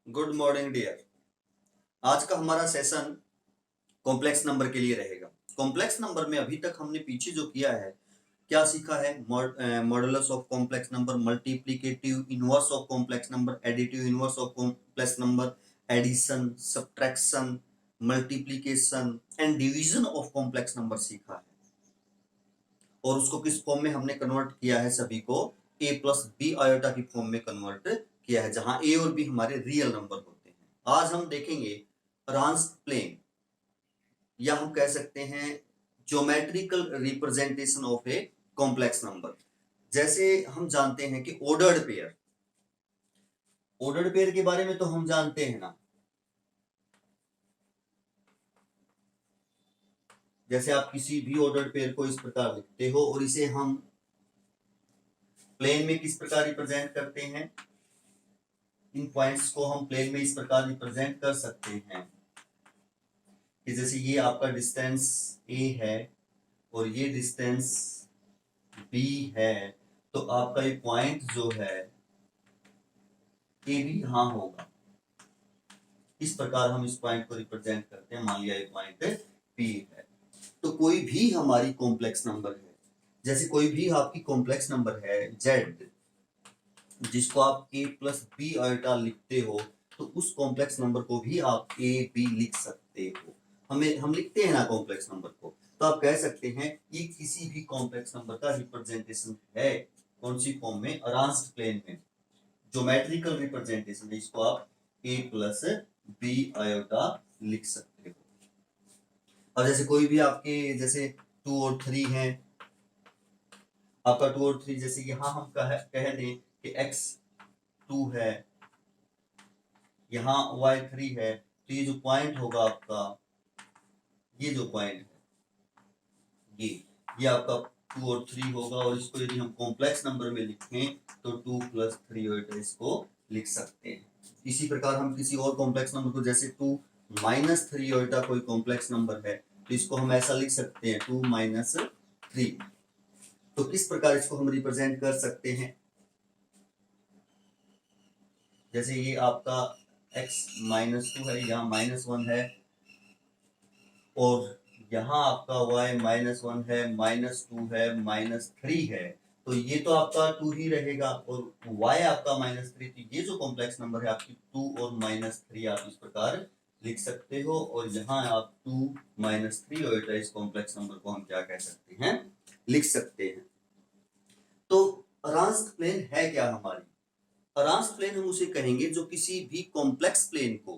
Good morning dear. आज का हमारा सेशन कॉम्प्लेक्स नंबर के लिए रहेगा। कॉम्प्लेक्स नंबर में अभी तक हमने पीछे जो किया है, क्या सीखा है? Modulus of complex number, multiplicative inverse of complex number, additive inverse of complex number, addition, subtraction, multiplication and division of complex number सीखा है। और उसको किस फॉर्म में हमने कन्वर्ट किया है? सभी को a प्लस बी आयोटा की फॉर्म में कन्वर्ट किया है, जहां a और b हमारे रियल नंबर होते हैं। आज हम देखेंगे रांस्ट प्लेन, या हम कह सकते हैं geometrical representation of a complex number. जैसे हम जानते हैं कि ऑर्डर्ड पेयर के बारे में तो हम जानते हैं ना। जैसे आप किसी भी ऑर्डर्ड पेयर को इस प्रकार लिखते हो, और इसे हम प्लेन में किस प्रकार रिप्रेजेंट करते हैं? इन पॉइंट्स को हम प्लेन में इस प्रकार रिप्रेजेंट कर सकते हैं कि जैसे ये आपका डिस्टेंस a है और ये डिस्टेंस b है, तो आपका ये पॉइंट जो है a भी यहां होगा। इस प्रकार हम इस पॉइंट को रिप्रेजेंट करते हैं। मान लिया ये पॉइंट p है। तो कोई भी हमारी कॉम्प्लेक्स नंबर है, जैसे कोई भी आपकी कॉम्प्लेक्स नंबर है z, जिसको आप a प्लस बी आयोटा लिखते हो, तो उस कॉम्प्लेक्स नंबर को भी आप a b लिख सकते हो। हम लिखते हैं ना कॉम्प्लेक्स नंबर को, तो आप कह सकते हैं ये किसी भी कॉम्प्लेक्स नंबर का रिप्रेजेंटेशन है। कौन सी फॉर्म में? अरांस्ड प्लेन में। ज्योमेट्रिकल रिप्रेजेंटेशन, इसको आप a प्लस बी आयोटा लिख सकते हो। अब जैसे कोई भी आपके जैसे 2 और 3 है, आपका 2 और 3, जैसे यहां हम कह दें कि x2 है, यहाँ y3 है, तो ये जो पॉइंट होगा आपका, ये जो पॉइंट है ये आपका 2 और 3 होगा। और इसको यदि हम कॉम्प्लेक्स नंबर में लिखें तो 2 प्लस 3 और इसको लिख सकते हैं। इसी प्रकार हम किसी और कॉम्प्लेक्स नंबर को, जैसे 2 माइनस 3 ओटा कोई कॉम्प्लेक्स नंबर है, तो इसको हम ऐसा लिख सकते हैं 2 माइनस 3। तो किस प्रकार इसको हम रिप्रेजेंट कर सकते हैं? जैसे ये आपका x माइनस 2 है, यहाँ -1 है, और यहाँ आपका y -1 है, -2 है, -3 है, तो ये तो आपका 2 ही रहेगा, और y आपका -3। तो ये जो कॉम्प्लेक्स नंबर है आपकी 2 और -3, आप इस प्रकार लिख सकते हो। और यहाँ आप 2 -3 और इस कॉम्प्लेक्स नंबर को हम क्या कह सकते हैं? लिख सकते हैं। तो अरांस्ड प्लेन है क्या हमारी? अरांस्ड प्लेन हम उसे कहेंगे जो किसी भी कॉम्प्लेक्स प्लेन को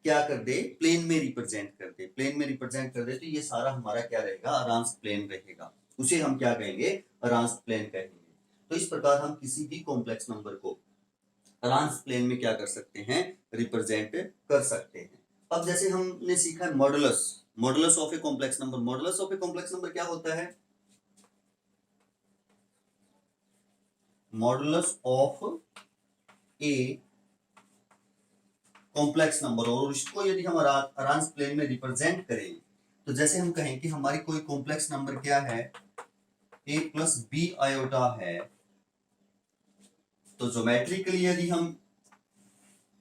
क्या कर दे? प्लेन में रिप्रेजेंट कर दे। प्लेन में रिप्रेजेंट कर दे तो ये सारा हमारा क्या रहेगा? अरांस्ड प्लेन रहेगा। उसे हम क्या कहेंगे? अरांस्ड प्लेन कहेंगे। तो इस प्रकार हम किसी भी कॉम्प्लेक्स नंबर को अरांस्ड प्लेन में क्या कर सकते हैं? रिप्रेजेंट कर सकते हैं। अब जैसे हमने सीखा है modulus, modulus of a complex number. Modulus of a complex number क्या होता है? Modulus of a complex number, और इसको यदि हम अरांस्ड प्लेन में रिप्रेजेंट करें, तो जैसे हम कहें कि हमारी कोई कॉम्प्लेक्स नंबर क्या है? a प्लस बी आयोटा है, तो ज्योमेट्रिकली यदि हम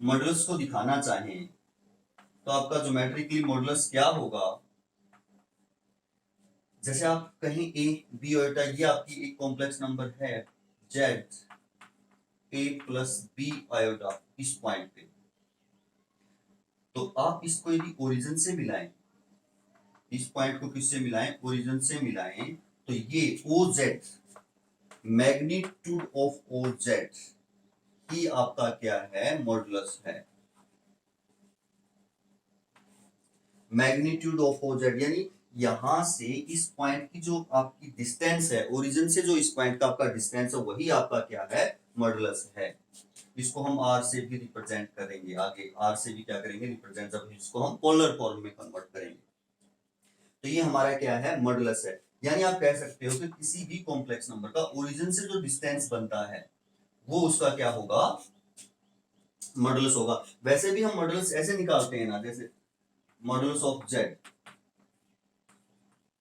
मॉडुलस को दिखाना चाहें, तो आपका ज्योमेट्रिकली मॉडुलस क्या होगा? जैसे आप कहें a बी आयोटा, ये आपकी एक कॉम्प्लेक्स नंबर है z a plus b iota इस पॉइंट पे, तो आप इसको यदि ओरिजिन से मिलाएं, इस पॉइंट को किससे मिलाएं? ओरिजिन से मिलाएं, तो ये OZ, मैग्नीट्यूड ऑफ OZ ही आपका क्या है? मॉडुलस है। मैग्नीट्यूड ऑफ OZ यानी यहां से इस पॉइंट की जो आपकी डिस्टेंस है, ओरिजिन से जो इस पॉइंट का आपका डिस्टेंस है, वही आपका क्या है? मॉडुलस है। इसको हम r से भी रिप्रेजेंट करेंगे आगे। r से भी क्या करेंगे? रिप्रेजेंट, जब इसको हम पोलर फॉर्म में कन्वर्ट करेंगे, तो ये हमारा क्या है? मॉडुलस है। यानी आप कह सकते हो कि किसी भी कॉम्प्लेक्स नंबर का ओरिजिन से जो डिस्टेंस बनता है, वो उसका क्या होगा? मॉडुलस होगा। वैसे भी हम मॉडुलस ऐसे निकालते हैं ना, जैसे modulus of z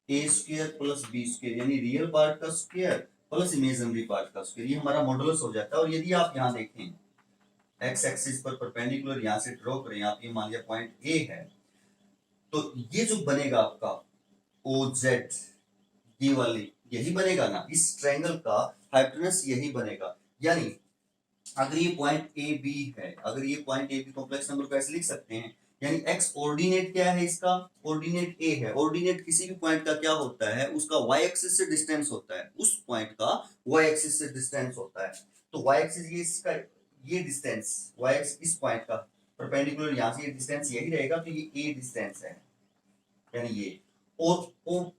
a square plus b square, यानी रियल पार्ट का स्क्वायर प्लस इमेजिनरी पार्ट का स्क्वायर, ये हमारा मॉडुलस हो जाता है। और यदि आप यहां देखें एक्स एक्सिस पर परपेंडिकुलर यहां से ड्रॉ करें आप, ये मान लिया पॉइंट ए है, तो ये जो बनेगा आपका ओ जेड, ये वाली यही बनेगा ना, इस ट्रायंगल का हाइपोटेनस यही बनेगा। यानी अगर ये पॉइंट ए बी है, अगर ये point a b complex number को ऐसे लिख सकते हैं, यानी एक्स ऑर्डिनेट क्या है, इसका ऑर्डिनेट ए है। ऑर्डिनेट किसी भी पॉइंट का क्या होता है, उसका वाई एक्सिस से डिस्टेंस होता है, उस पॉइंट का वाई एक्सिस से डिस्टेंस होता है। तो वाई एक्सिस ये इसका, ये डिस्टेंस वाई एक्सिस इस पॉइंट का परपेंडिकुलर यहां से ये डिस्टेंस यही रहेगा, तो ये ए डिस्टेंस है, यानी ये। और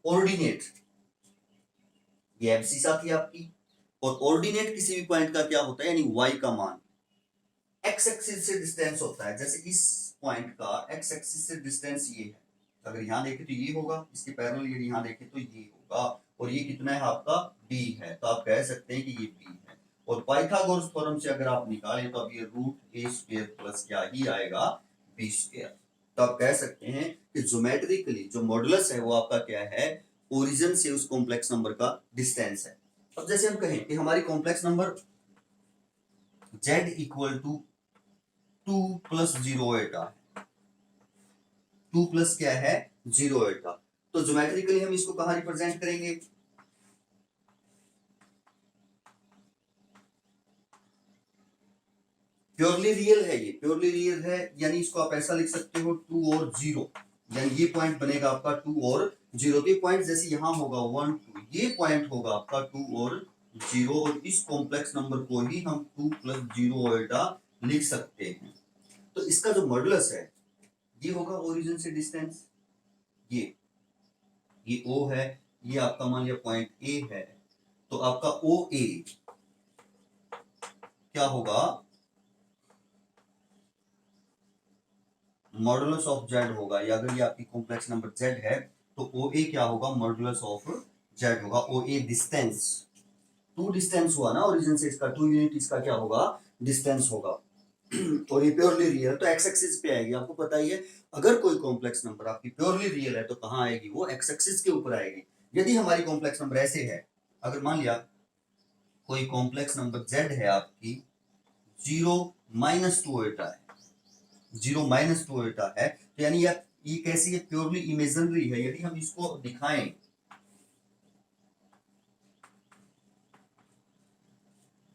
ऑर्डिनेट ये एब्सिस आती है आपकी, और ऑर्डिनेट किसी भी पॉइंट का क्या होता है, यानी y का मान x एक्सिस से डिस्टेंस होता है। जैसे इस पॉइंट का x एक्सिस से डिस्टेंस ये है, अगर यहां देखें तो ये होगा, इसके पैरेलल यदि यहां देखें तो ये होगा, और ये कितना है आपका b है, तो आप कह सकते हैं कि ये b है। और पाइथागोरस थ्योरम से अगर आप निकालें तो अब ये रूट ए स्क्वायर प्लस क्या ही आएगा, बी स्क्वायर। तो आप कह सकते हैं कि ज्योमेट्रिकली जो मॉडुलस है वो आपका क्या है, ओरिजिन से उस कॉम्प्लेक्स नंबर का डिस्टेंस है। अब जैसे हम कहें कि हमारी complex number z equal to 2 plus 0 iota, 2 plus क्या है 0 एटा, तो ज्योमेट्रिकली हम इसको कहां रिप्रेजेंट करेंगे, प्योरली रियल है, ये प्योरली रियल है, यानी इसको आप ऐसा लिख सकते हो 2 और 0, यानी ये पॉइंट बनेगा आपका 2 और 0। तो ये पॉइंट जैसे यहां होगा 1 2, ये पॉइंट होगा आपका 2 और 0, और इस कॉम्प्लेक्स नंबर को ही हम 2 प्लस 0 एटा लिख सकते हैं। तो इसका जो मॉडुलस है ये होगा ओरिजिन से डिस्टेंस, ये ओ है, ये आपका मान लिया पॉइंट ए है, तो आपका ओ ए क्या होगा, मॉडुलस ऑफ जेड होगा, या अगर ये आपकी कॉम्प्लेक्स नंबर जेड है तो ओ ए क्या होगा, मॉडुलस ऑफ जेड होगा। ओ ए डिस्टेंस, टू डिस्टेंस हुआ ना ओरिजिन से, इसका 2 यूनिट इसका क्या होगा, डिस्टेंस होगा। और ये प्योरली रियल तो एक्स एक्सिस पे आएगी, आपको पता ही है अगर कोई कॉम्प्लेक्स नंबर आपकी प्योरली रियल है तो कहां आएगी, वो एक्स एक्सिस के ऊपर आएगी। यदि हमारी कॉम्प्लेक्स नंबर ऐसे है, अगर मान लिया कोई कॉम्प्लेक्स नंबर जेड है आपकी 0 माइनस 2 एटा है, 0 माइनस 2 एटा है, तो यानी ये कैसी है, प्योरली इमेजिनरी है। यदि हम इसको दिखाएं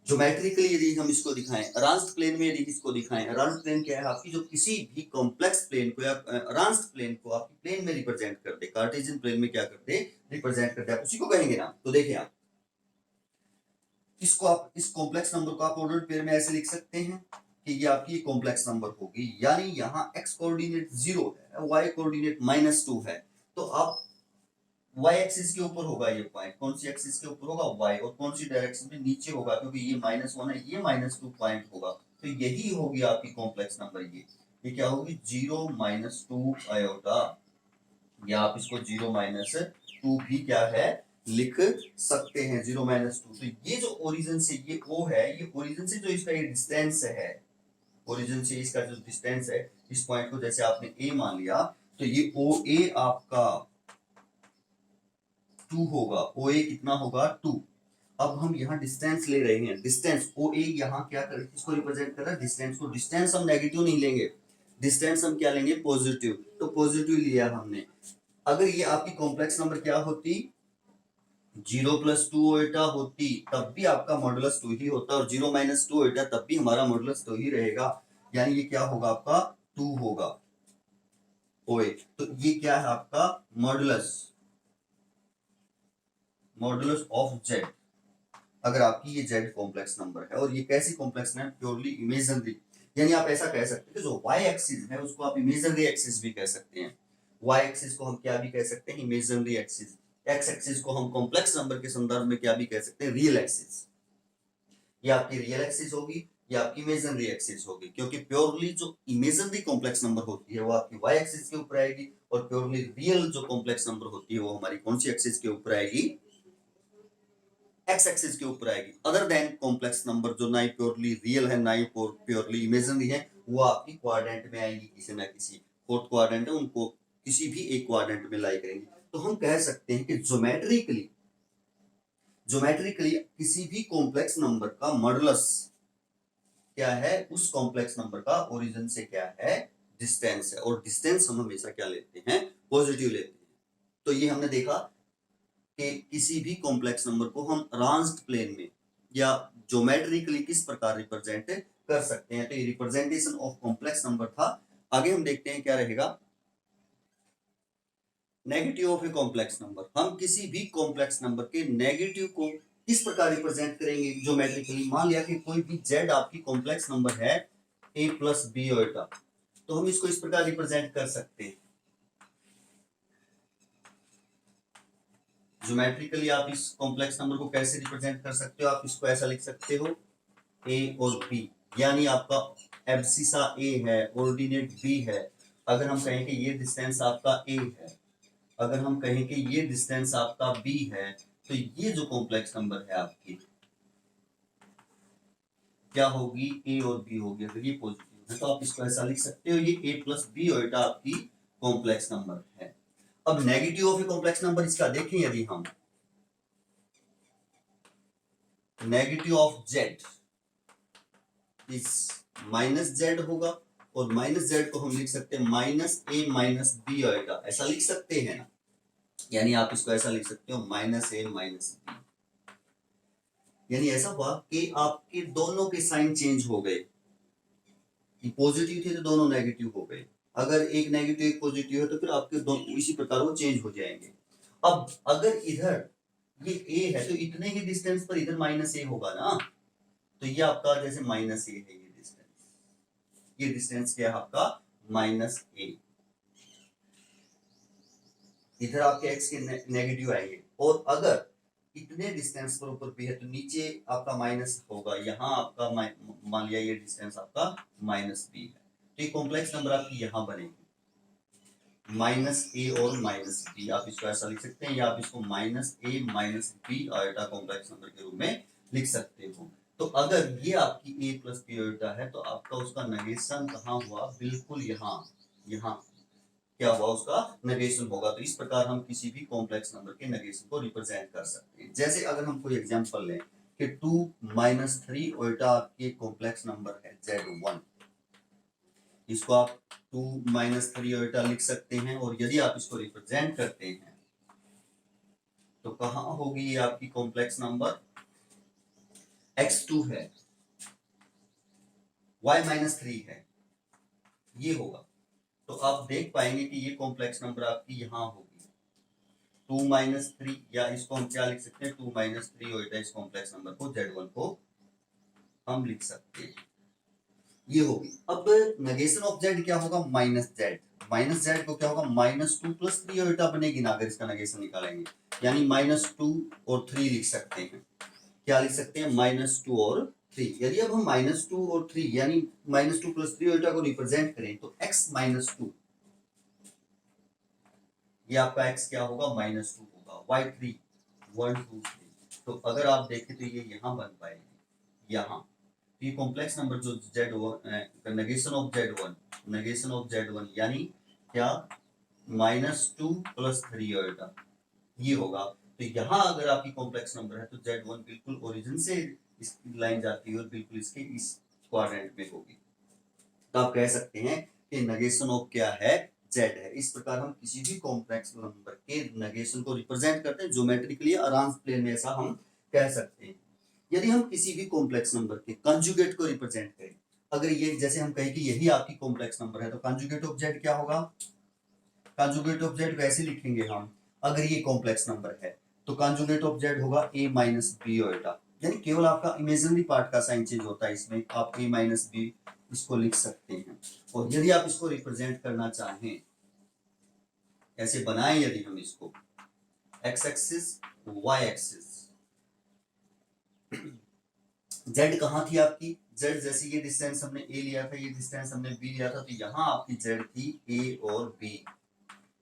ज्योमेट्रिकली, यदि हम इसको दिखाएं अरांस्ड प्लेन में, यदि इसको दिखाएं, अरांस्ड प्लेन क्या है आपकी, जो किसी भी कॉम्प्लेक्स प्लेन को या अरांस्ड प्लेन को आपकी प्लेन में रिप्रेजेंट करते, कार्टेशियन प्लेन में क्या करते, रिप्रेजेंट करते हैं, उसी को कहेंगे ना। तो देखिए आप इसको, आप इस कॉम्प्लेक्स नंबर को आप ऑर्डर्ड पेयर में ऐसे लिख सकते हैं कि ये आपकी कॉम्प्लेक्स नंबर होगी, यानी यहाँ x कोऑर्डिनेट 0 है, y कोऑर्डिनेट -2 है, तो आप y एक्सिस के ऊपर होगा ये पॉइंट, कौन सी एक्सिस के ऊपर होगा, y, और कौन सी डायरेक्शन में, नीचे होगा, क्योंकि ये -1 है, ये -2 पॉइंट होगा, तो यही होगी आपकी कॉम्प्लेक्स नंबर। ये क्या होगी, 0 -2 आयोटा, या आप इसको 0 -2 भी क्या है लिख सकते हैं, 0 -2। तो ये जो ओरिजिन से ये o है, ये ओरिजिन से जो इसका ये डिस्टेंस है, ओरिजिन से इसका जो डिस्टेंस है, इस पॉइंट को जैसे आपने a मान लिया, तो ये ओ ए आपका 2 होगा, ओ ए कितना होगा 2। अब हम यहाँ डिस्टेंस ले रहे हैं, डिस्टेंस ओ ए यहाँ क्या कर, किसको रिप्रेजेंट कर रहा है, डिस्टेंस को। डिस्टेंस हम नेगेटिव नहीं लेंगे, डिस्टेंस हम क्या लेंगे, पॉजिटिव, तो पॉजिटिव लिया हमने। अगर ये आपकी कॉम्प्लेक्स नंबर क्या होती, 0 + 2 एटा होती, तब भी आपका मॉडुलस 2 ही होता, और 0 - 2 एटा तब भी हमारा मॉडुलस 2 ही रहेगा, यानी ये क्या होगा आपका 2 होगा ओ ए। तो ये क्या है आपका मॉडुलस, मॉडुलस ऑफ जेड, अगर आपकी ये जेड कॉम्प्लेक्स नंबर है। और ये कैसी कॉम्प्लेक्स नंबर, प्योरली इमेजिनरी, यानी आप ऐसा कह सकते हैं कि जो y एक्सिस है उसको आप इमेजिनरी एक्सिस भी कह सकते हैं, y एक्सिस को हम क्या भी कह सकते हैं, इमेजिनरी एक्सिस। x एक्सिस को हम कॉम्प्लेक्स नंबर के संदर्भ में क्या भी कह सकते हैं, रियल एक्सिस। ये आपकी रियल एक्सिस होगी, ये आपकी इमेजिनरी एक्सिस होगी, क्योंकि प्योरली जो इमेजिनरी कॉम्प्लेक्स नंबर होती है वो आपकी y एक्सिस के ऊपर आएगी, और प्योरली रियल जो कॉम्प्लेक्स नंबर होती है वो हमारी कौन सी एक्सिस के ऊपर आएगी, एक्स एक्सिस के ऊपर आएगी। अदर देन कॉम्प्लेक्स नंबर जो ना ही प्योरली रियल है ना ही प्योरली इमेजिनरी है, वो आपकी क्वाड्रेंट में आएंगी, किसी ना किसी फोर्थ क्वाड्रेंट है, उनको किसी भी एक क्वाड्रेंट में लाई करेंगे। तो हम कह सकते हैं कि ज्योमेट्रिकली, ज्योमेट्रिकली किसी भी कॉम्प्लेक्स नंबर का मॉडुलस क्या है, उस कॉम्प्लेक्स नंबर का ओरिजिन से क्या है, डिस्टेंस है। और डिस्टेंस हम हमेशा क्या लेते हैं, पॉजिटिव लेते हैं। तो ये हमने देखा कि किसी भी कॉम्प्लेक्स नंबर को हम अरेंज्ड प्लेन में या ज्योमेट्रिकली किस प्रकार रिप्रेजेंट कर सकते हैं। तो ये रिप्रेजेंटेशन ऑफ कॉम्प्लेक्स नंबर था। आगे हम देखते हैं क्या रहेगा, negative of a complex number. हम किसी भी कॉम्प्लेक्स नंबर के नेगेटिव को किस प्रकार रिप्रेजेंट करेंगे ज्योमेट्रिकली। मान लिया कि कोई भी जेड आपकी कॉम्प्लेक्स नंबर है a प्लस बी ओटा, तो हम इसको इस प्रकार रिप्रेजेंट कर सकते हैं ज्योमेट्रिकली। आप इस कॉम्प्लेक्स नंबर को कैसे रिप्रेजेंट कर सकते हो, आप इसको ऐसा लिख सकते हो a और b, यानी आपका एब्सिसा a है, ऑर्डिनेट b है। अगर हम कहें कि ये डिस्टेंस आपका a है, अगर हम कहें कि ये डिस्टेंस आपका b है, तो ये जो कॉम्प्लेक्स नंबर है आपकी क्या होगी, a और b होगी। अगर ये पॉजिटिव है तो आप इसको ऐसा लिख सकते हो, ये a प्लस बी ओटा आपकी कॉम्प्लेक्स नंबर है। अब negative of a complex number इसका देखें, यदि हम नेगेटिव ऑफ जेड इस माइनस जेड होगा, और माइनस जेड को हम लिख सकते हैं माइनस ए माइनस बी ओटा, ऐसा लिख सकते हैं ना। यानी आप इसको ऐसा लिख सकते हो माइनस ए माइनस बी। यानी ऐसा हुआ कि आपके दोनों के साइन चेंज हो गए, पॉजिटिव थे तो दोनों नेगेटिव हो गए। अगर एक नेगेटिव एक पॉजिटिव है तो फिर आपके दोनों इसी प्रकार वो चेंज हो जाएंगे। अब अगर इधर ये a है तो इतने ही डिस्टेंस पर इधर माइनस ए होगा ना, तो ये आपका जैसे माइनस ए है, ये डिस्टेंस क्या है आपका माइनस ए। इधर आपके x के नेगेटिव आएंगे, और अगर इतने डिस्टेंस पर ऊपर भी है तो नीचे आपका माइनस होगा। यहाँ आपका मान लिया ये डिस्टेंस आपका माइनस बी है, तो ये कॉम्प्लेक्स नंबर आपकी यहाँ बनेगी माइनस ए और माइनस बी। आप इसको ऐसा लिख सकते हैं, या आप इसको minus A minus B iota complex number के रूप में लिख सकते हो। तो अगर ये आपकी ए प्लस बी आयोटा है तो आपका उसका नेगेशन कहाँ हुआ, बिल्कुल यहाँ, यहाँ क्या हुआ, उसका नेगेशन होगा। तो इस प्रकार हम किसी भी कॉम्प्लेक्स नंबर के नेगेशन को रिप्रेजेंट कर सकते हैं। जैसे अगर हम कोई एग्जांपल लें कि 2 माइनस 3 ओटा आपके कॉम्प्लेक्स नंबर है Z1, इसको आप 2 माइनस 3 ओटा लिख सकते हैं। और यदि आप इसको रिप्रेजेंट करते हैं तो कहाँ होगी ये आपकी कॉम्प्लेक्स नंबर, x2 है, y माइनस 3 है, ये होगा। तो आप देख पाएंगे कि ये कॉम्प्लेक्स नंबर आपकी यहाँ होगी 2 माइनस 3, या इसको हम क्या लिख सकते हैं 2 माइनस 3 होता है। इस कॉम्प्लेक्स नंबर को Z1 को हम लिख सकते हैं, ये होगी। अब नेगेशन ऑफ Z क्या होगा, माइनस जेड। माइनस जेड को क्या होगा, माइनस 2 प्लस 3 ओटा बनेगी ना, अगर इसका नेगेशन निकालेंगे, यानी माइनस 2 और 3 लिख सकते हैं। क्या लिख सकते हैं, माइनस 2 और 3। यदि अब हम माइनस 2 और 3 यानी माइनस 2 प्लस 3 ओटा को रिप्रेजेंट करें तो x माइनस 2, ये आपका x क्या होगा, माइनस 2 होगा, y3 1 2 3। तो अगर आप देखें तो ये यहाँ बन पाएगी, यहाँ ये कॉम्प्लेक्स नंबर जो Z1 negation of Z1, negation of Z1 यानी क्या, माइनस 2 प्लस 3 ओटा, ये होगा। तो यहाँ अगर आपकी कॉम्प्लेक्स नंबर है तो Z1 बिल्कुल ओरिजिन से इसकी लाइन जाती है और बिल्कुल इसके इस क्वाड्रेंट में होगी। तो आप कह सकते हैं कि नेगेशन ऑफ क्या है, Z है। इस प्रकार हम किसी भी कॉम्प्लेक्स नंबर के नेगेशन को रिप्रेजेंट करते हैं ज्योमेट्रिकली अरेंज प्लेन में, ऐसा हम कह सकते हैं। यदि हम किसी भी कॉम्प्लेक्स नंबर के कंजुगेट को रिप्रेजेंट करें, अगर ये जैसे हम कहें कि यही आपकी कॉम्प्लेक्स नंबर है तो कंजुगेट ऑफ Z क्या होगा, कंजुगेट ऑफ Z वैसे लिखेंगे हम, अगर ये कॉम्प्लेक्स नंबर है तो कंजुगेट ऑफ Z होगा a माइनस बी ओटा, यानी केवल आपका इमेजिनरी पार्ट का साइन चेंज होता है इसमें, आप a माइनस बी इसको लिख सकते हैं। और यदि आप इसको रिप्रेजेंट करना चाहें, ऐसे बनाएं यदि हम इसको x axis y axis, Z कहाँ थी आपकी, Z जैसे ये डिस्टेंस हमने a लिया था, ये डिस्टेंस हमने b लिया था, तो यहाँ आपकी Z थी a और b,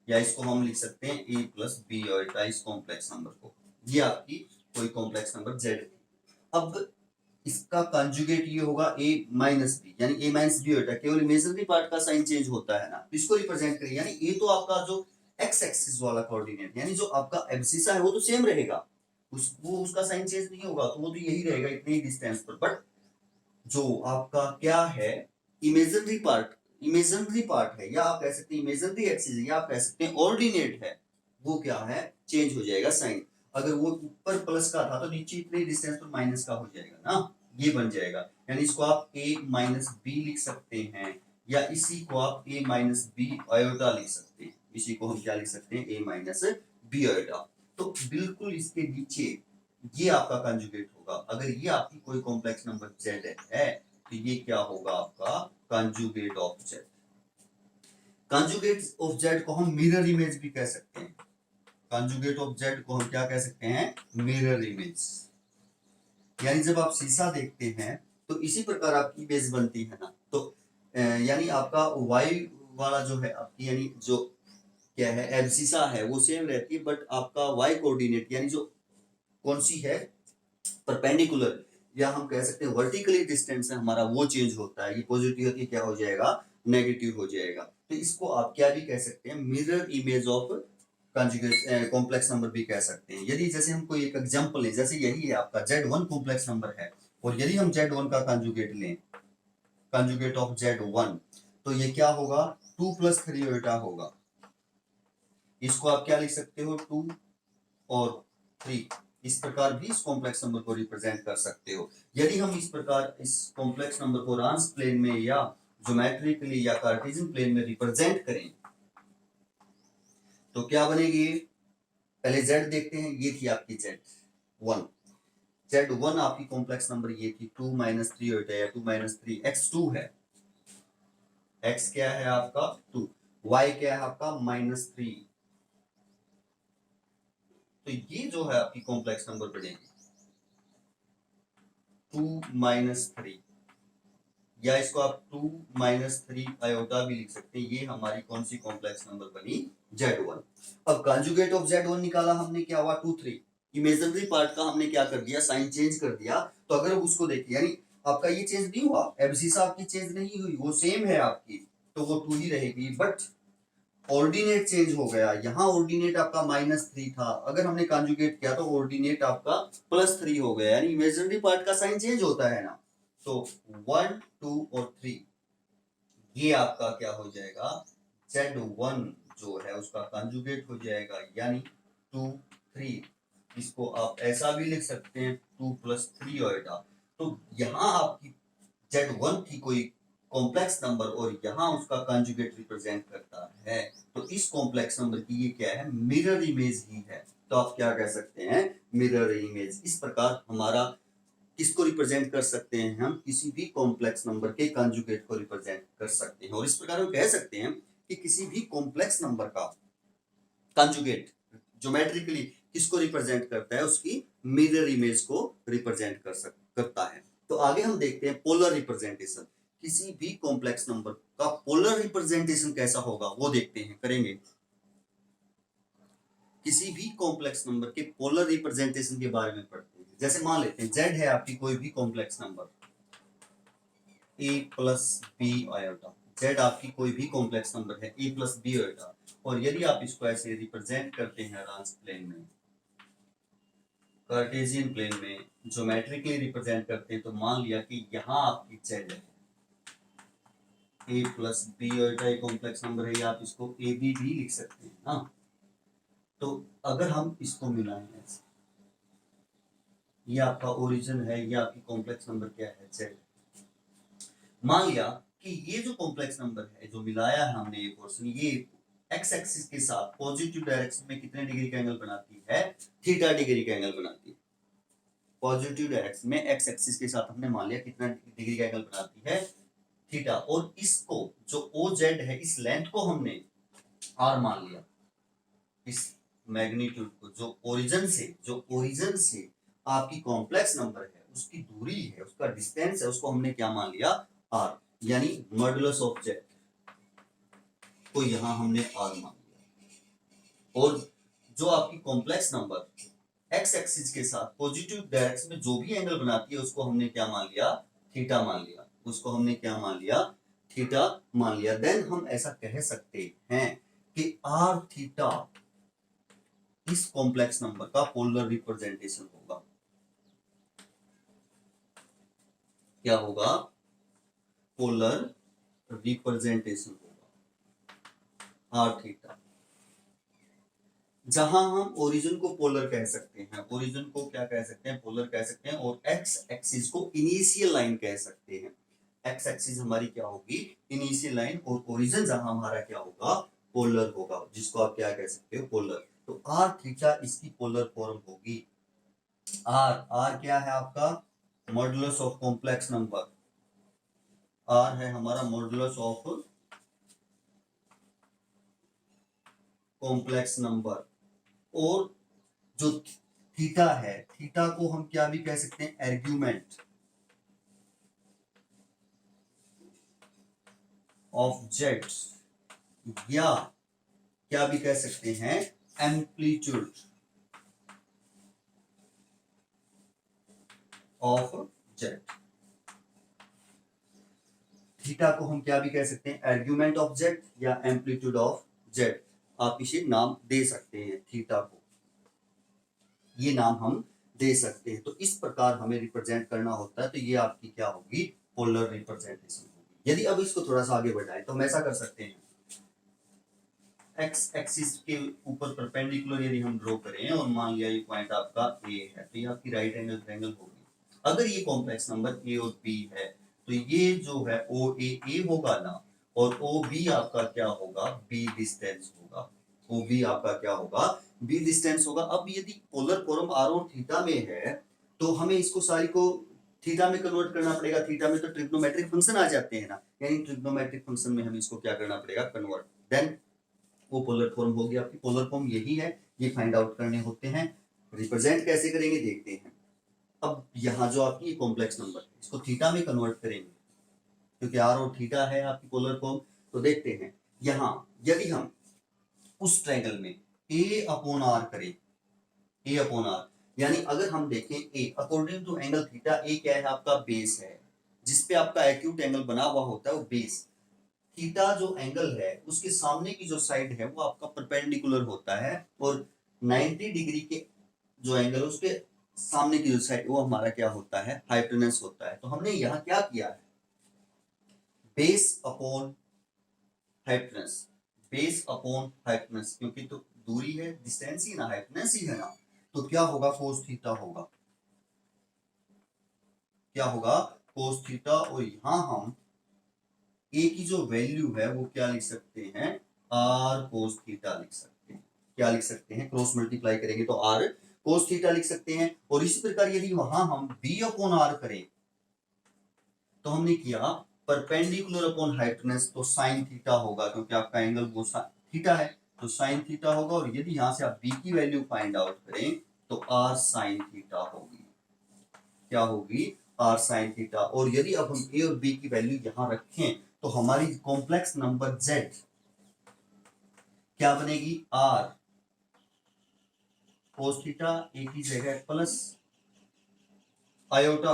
या इसको हम लिख सकते हैं a प्लस बी ओटा इस कॉम्प्लेक्स नंबर को, ये आपकी कोई कॉम्प्लेक्स नंबर Z थी। अब इसका कंजुगेट ये होगा a माइनस बी, यानी a माइनस बी ओटा, केवल इमेजिनरी पार्ट का साइन चेंज होता है ना, इसको रिप्रेजेंट करिए। यानी a तो आपका जो x एक्सिस वाला कोऑर्डिनेट, यानी जो आपका एब्सिसा है वो तो सेम रहेगा, वो उसका साइन चेंज नहीं होगा, तो वो तो यही रहेगा इतने ही डिस्टेंस पर। बट जो आपका क्या है इमेजिनरी पार्ट है, या आप कह सकते हैं इमेजिनरी एक्सिस है, या आप कह सकते हैं ऑर्डिनेट है, वो क्या है चेंज हो जाएगा साइन। अगर वो ऊपर प्लस का था तो नीचे इतने डिस्टेंस पर माइनस का हो जाएगा ना, ये बन जाएगा। यानी इसको आप a माइनस बी लिख सकते हैं, या इसी को आप a माइनस बी आयोटा लिख सकते हैं। इसी को हम क्या लिख सकते हैं, a माइनस बी आयोटा। तो बिल्कुल इसके नीचे ये आपका कंजुगेट होगा। अगर ये आपकी कोई कॉम्प्लेक्स नंबर z है तो ये क्या होगा आपका conjugate of z। Conjugate of z को हम मिरर इमेज भी कह सकते हैं। कंजुगेट ऑफ z को हम क्या कह सकते हैं, मिरर इमेज। यानी जब आप शीशा देखते हैं तो इसी प्रकार आपकी इमेज बनती है ना। तो यानी आपका y वाला जो है आपकी, यानी जो क्या है एब्सिसा है वो सेम रहती है, बट आपका y कोऑर्डिनेट यानी जो कौन सी है परपेंडिकुलर, या हम कह सकते हैं वर्टिकली डिस्टेंस है हमारा, वो चेंज होता है। ये पॉजिटिव होती है क्या हो जाएगा, नेगेटिव हो जाएगा। तो इसको आप क्या भी कह सकते हैं, mirror image of conjugate complex number भी कह सकते हैं। यदि जैसे हम कोई एक एग्जांपल लें, जैसे यही है आपका z1 कॉम्प्लेक्स नंबर है, और यदि हम z1 का कंजुगेट लें, कंजुगेट ऑफ z1, तो ये क्या होगा 2 + 3 बेटा होगा। इसको आप क्या लिख सकते हो 2 और 3, इस प्रकार भी इस कॉम्प्लेक्स नंबर को रिप्रेजेंट कर सकते हो। यदि हम इस प्रकार इस कॉम्प्लेक्स नंबर को रांस प्लेन में या ज्योमेट्रिकली या कार्टेशियन प्लेन में रिप्रेजेंट करें तो क्या बनेगी, पहले z देखते हैं। ये थी आपकी z1, z1 आपकी कॉम्प्लेक्स नंबर ये थी 2 - 3 होता है, या 2 - 3 x2 है। x क्या है आपका 2, y क्या है आपका -3। तो ये जो है आपकी कॉम्प्लेक्स नंबर बनेगी 2 - 3, या इसको आप 2 - 3 आयोटा भी लिख सकते हैं। ये हमारी कौन सी कॉम्प्लेक्स नंबर बनी, z1। अब कंजुगेट ऑफ z1 निकाला हमने, क्या हुआ 2 3। इमेजिनरी पार्ट का हमने क्या कर दिया, साइन चेंज कर दिया। तो अगर उसको देखिए, यानी आपका ये चेंज नहीं हुआ, एब्सिसा आपकी चेंज नहीं हुई, वो सेम है आपकी, तो वो 2 ही रहेगी। बट ऑर्डिनेट चेंज हो गया, यहाँ ऑर्डिनेट आपका -3 था, अगर हमने कंजुगेट किया तो ऑर्डिनेट आपका +3 हो गया। यानी इमेजिनरी पार्ट का साइन चेंज होता है ना। तो 1 2 और 3 ये आपका क्या हो जाएगा, z1 जो है उसका कंजुगेट हो जाएगा, यानी 2 3। इसको आप ऐसा भी लिख सकते हैं 2 + 3 आएगा। तो यहाँ आपकी z1 की कोई कॉम्प्लेक्स नंबर और यहाँ उसका कंजुगेट रिप्रेजेंट करता है, तो इस कॉम्प्लेक्स नंबर की ये क्या है, मिरर इमेज ही है। तो आप क्या कह सकते हैं, मिरर इमेज। इस प्रकार हमारा किसको रिप्रेजेंट कर सकते हैं, हम किसी भी कॉम्प्लेक्स नंबर के कंजुगेट को रिप्रेजेंट कर सकते हैं। और इस प्रकार हम कह सकते हैं कि किसी भी कॉम्प्लेक्स नंबर का कंजुगेट ज्योमेट्रिकली किसको रिप्रेजेंट करता है, उसकी मिरर इमेज को रिप्रेजेंट करता है। तो आगे हम देखते हैं पोलर रिप्रेजेंटेशन। किसी भी कॉम्प्लेक्स नंबर का पोलर रिप्रेजेंटेशन कैसा होगा वो देखते हैं, करेंगे। किसी भी कॉम्प्लेक्स नंबर के पोलर रिप्रेजेंटेशन के बारे में पढ़ते हैं। जैसे मान लेते हैं z है आपकी कोई भी complex number a + b iota, z आपकी कोई भी कॉम्प्लेक्स नंबर है a + b आयोटा, और यदि आप इसको ऐसे रिप्रेजेंट करते हैं रांस प्लेन में, कार्टेशियन प्लेन में ज्योमेट्रिकली रिप्रेजेंट करते हैं, तो मान लिया कि यहाँ आपकी z है a + b आयोटा, एक कॉम्प्लेक्स नंबर है, या आप इसको a b भी लिख सकते हैं ना। तो अगर हम इसको मिलाएं ऐसे, ये आपका ओरिजिन है, ये आपकी कॉम्प्लेक्स नंबर क्या है z। मान लिया कि ये जो कॉम्प्लेक्स नंबर है जो मिलाया है हमने ये पोर्शन, ये एक्स एक्सिस के साथ पॉजिटिव डायरेक्शन में कितने डिग्री का एंगल बनाती है, थीटा डिग्री का एंगल बनाती है। पॉजिटिव डायरेक्शन में एक्स एक्सिस के साथ हमने मान लिया कितना डिग्री का एंगल बनाती है, थीटा। और इसको जो ओ जेड है, इस लेंथ को हमने आर मान लिया, इस मैग्नीट्यूड को जो ओरिजिन से आपकी कॉम्प्लेक्स नंबर है उसकी दूरी है, उसका डिस्टेंस है, उसको हमने क्या मान लिया, आर। यानी मॉडुलस ऑफ जेड को यहां हमने आर मान लिया। और जो आपकी कॉम्प्लेक्स नंबर एक्स एक्सिस के साथ पॉजिटिव डायरेक्शन में जो भी एंगल बनाती है उसको हमने क्या मान लिया, थीटा मान लिया। उसको हमने क्या मान लिया, थीटा मान लिया। देन हम ऐसा कह सकते हैं कि आर थीटा इस कॉम्प्लेक्स नंबर का पोलर रिप्रेजेंटेशन होगा। क्या होगा, पोलर रिप्रेजेंटेशन होगा आर थीटा। जहां हम ओरिजिन को पोलर कह सकते हैं, ओरिजिन को क्या कह सकते हैं, पोलर कह सकते हैं, और एक्स एक्सिस को इनिशियल लाइन कह सकते हैं। एक्स एक्सिस हमारी क्या होगी, इनिशियल लाइन, और ओरिजिन जहां हमारा क्या होगा, पोलर होगा, जिसको आप क्या कह सकते हो, पोलर। तो आर थीटा इसकी पोलर फॉर्म होगी। आर आर क्या है आपका, modulus of complex number. R है हमारा मॉडुलस ऑफ कॉम्प्लेक्स नंबर। और जो थीटा है, थीटा को हम क्या भी कह सकते हैं, आर्ग्यूमेंट ऑफ जेड, या क्या भी कह सकते हैं, एम्पलीट्यूड ऑफ जेड। थीटा को हम क्या भी कह सकते हैं, आर्ग्यूमेंट ऑफ जेड या एम्पलीट्यूड ऑफ जेड। आप इसे नाम दे सकते हैं, थीटा को ये नाम हम दे सकते हैं। तो इस प्रकार हमें रिप्रेजेंट करना होता है। तो ये आपकी क्या होगी, पोलर रिप्रेजेंटेशन होगी। यदि अब इसको थोड़ा सा आगे बढ़ाएं तो हम ऐसा कर सकते हैं, एक्स एक्सिस के ऊपर परपेंडिकुलर यदि हम ड्रॉ करें और मान लिया ये पॉइंट आपका ए है, तो ये आपकी राइट एंगल ट्रायंगल होगी। अगर ये कॉम्प्लेक्स नंबर ए और बी है तो ये जो है ओ ए होगा ना, और ओ बी आपका क्या होगा, बी डिस्टेंस होगा। ओ बी आपका क्या होगा, बी डिस्टेंस होगा। अब यदि पोलर फॉर्म आर और थीटा में है तो हमें इसको सारी को थीटा में कन्वर्ट करना पड़ेगा। थीटा में तो ट्रिग्नोमेट्रिक फंक्शन आ जाते हैं ना, यानी ट्रिग्नोमेट्रिक फंक्शन में हमें इसको क्या करना पड़ेगा, कन्वर्ट। देन वो पोलर फॉर्म होगी आपकी। पोलर फॉर्म यही है, ये फाइंड आउट करने होते हैं। रिप्रेजेंट कैसे करेंगे देखते हैं। अब यहाँ जो आपकी कॉम्प्लेक्स नंबर है इसको थीटा में कन्वर्ट करेंगे, क्योंकि आर और थीटा है आपकी पोलर फॉर्म। तो देखते हैं यहाँ, यदि हम उस ट्रायंगल में ए अपॉन आर करें, ए अपॉन आर, यानी अगर हम देखें ए अकॉर्डिंग टू एंगल थीटा, ए क्या है आपका, बेस है, जिसपे आपका एक्यूट एंगल बना हुआ होता है वो बेस। थीटा जो एंगल है उसके सामने की जो साइड है वो आपका परपेंडिकुलर होता है, और 90 डिग्री के जो एंगल है उसके सामने की जो साइड वो हमारा क्या होता है, हाइपोटेनस होता है। तो हमने यहाँ क्या किया है, base upon hypotenuse, base upon hypotenuse, क्योंकि तो दूरी है, डिस्टेंस ही ना, हाइपोटेनस ही है ना, तो क्या होगा, कोस थीटा होगा। क्या होगा, कोस थीटा। और यहां हम ए की जो वैल्यू है वो क्या लिख सकते हैं, आर कोस थीटा लिख सकते हैं। क्या लिख सकते हैं, क्रॉस मल्टीप्लाई करेंगे तो आर कोस थीटा लिख सकते हैं। और इसी प्रकार यदि वहां हम बी अपॉन आर करें तो हमने किया परपेंडिकुलर अपॉन हाइपोटेनस, तो साइन थीटा होगा, क्योंकि आपका एंगल वो थीटा है, तो साइन थीटा होगा। और यदि यहां से आप बी की वैल्यू फाइंड आउट करें तो आर साइन थीटा होगी। क्या होगी, आर साइन थीटा। और यदि अब हम ए और बी की वैल्यू यहां रखें तो हमारी कॉम्प्लेक्स नंबर जेड क्या बनेगी, आर कोस थीटा, ए की जगह प्लस आयोटा,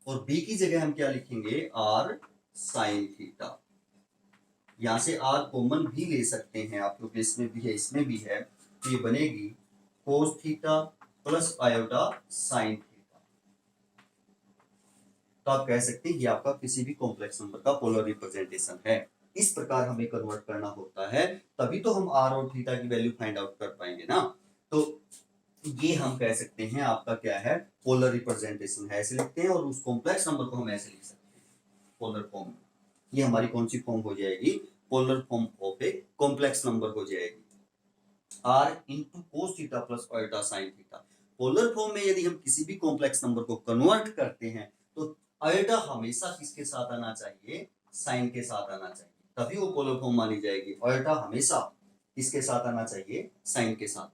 और बी की जगह हम क्या लिखेंगे, आर साइन थीटा। यहां से आर कॉमन भी ले सकते हैं आप, क्योंकि इसमें भी है इसमें भी है, तो ये बनेगी कोस theta plus iota sine theta. तो आप कह सकते हैं ये आपका किसी भी कॉम्प्लेक्स नंबर का पोलर रिप्रेजेंटेशन है। इस प्रकार हमें कन्वर्ट करना होता है, तभी तो हम आर और थीटा की वैल्यू फाइंड आउट कर पाएंगे ना। तो ये हम कह सकते हैं आपका क्या है, पोलर रिप्रेजेंटेशन है, ऐसे लिखते हैं। और उस कॉम्प्लेक्स नंबर को हम ऐसे लिख सकते हैं, पोलर फॉर्म में। ये हमारी कौन सी फॉर्म हो जाएगी, polar form of a complex number हो जाएगी, r into cos theta plus iota sine theta. Polar form में यदि हम किसी भी कॉम्प्लेक्स नंबर को कन्वर्ट करते हैं तो आयोटा हमेशा किसके साथ आना चाहिए, साइन के साथ आना चाहिए, तभी वो पोलर फॉर्म मानी जाएगी। आयोटा हमेशा किसके साथ आना चाहिए, साइन के साथ।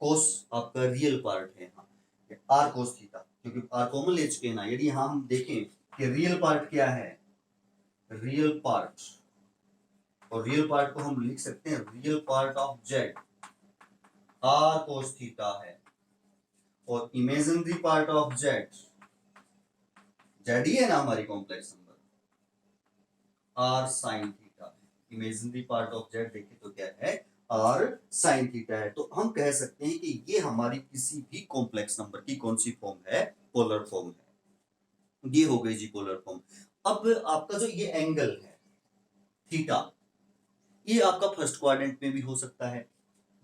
कोस आपका रियल पार्ट है, आर कोस थीटा, क्योंकि आर कॉमन ले चुके हैं ना। यदि यहां हम देखें कि रियल पार्ट क्या है, रियल पार्ट, और रियल पार्ट को हम लिख सकते हैं real part of Z R cos theta है, और imaginary part of Z, Z ही है ना हमारी complex number, R sine theta. Imaginary part of Z देखें तो क्या है, आर साइन थीटा है। तो हम कह सकते हैं कि ये हमारी किसी भी कॉम्प्लेक्स नंबर की कौन सी फॉर्म है, पोलर फॉर्म है। ये हो गई जी पोलर फॉर्म। अब आपका जो ये एंगल है थीटा, ये आपका फर्स्ट क्वाड्रेंट में भी हो सकता है,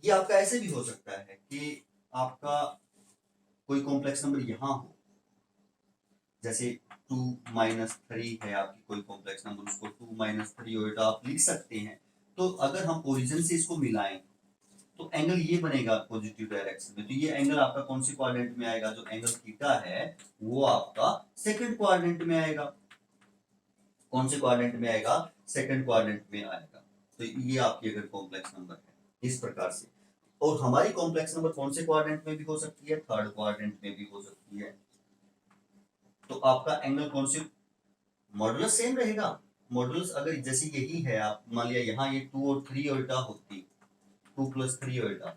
ये आपका ऐसे भी हो सकता है कि आपका कोई कॉम्प्लेक्स नंबर यहां हो, जैसे 2-3 है आपकी कोई कॉम्प्लेक्स नंबर, उसको 2-3 ओएटा आप लिख सकते हैं। तो अगर हम ओरिजिन से इसको मिलाएं तो एंगल ये बनेगा पॉजिटिव डायरेक्शन में। तो ये एंगल आपका कौन से क्वाड्रेंट में आएगा? जो एंगल थीटा है वो आपका सेकंड क्वाड्रेंट में आएगा। कौन से क्वाड्रेंट में आएगा? सेकंड क्वाड्रेंट में आएगा। तो ये आपकी अगर कॉम्प्लेक्स नंबर है इस प्रकार से। और हमारी कॉम्प्लेक्स नंबर कौन से क्वाड्रेंट में भी हो सकती है? थर्ड क्वाड्रेंट में भी हो सकती है। तो आपका एंगल कौन से, मॉडुलस सेम रहेगा। मॉडुलस अगर जैसे यही है, आप मान लिया यहाँ ये 2 और 3 उल्टा होती, 2 + 3 उल्टा,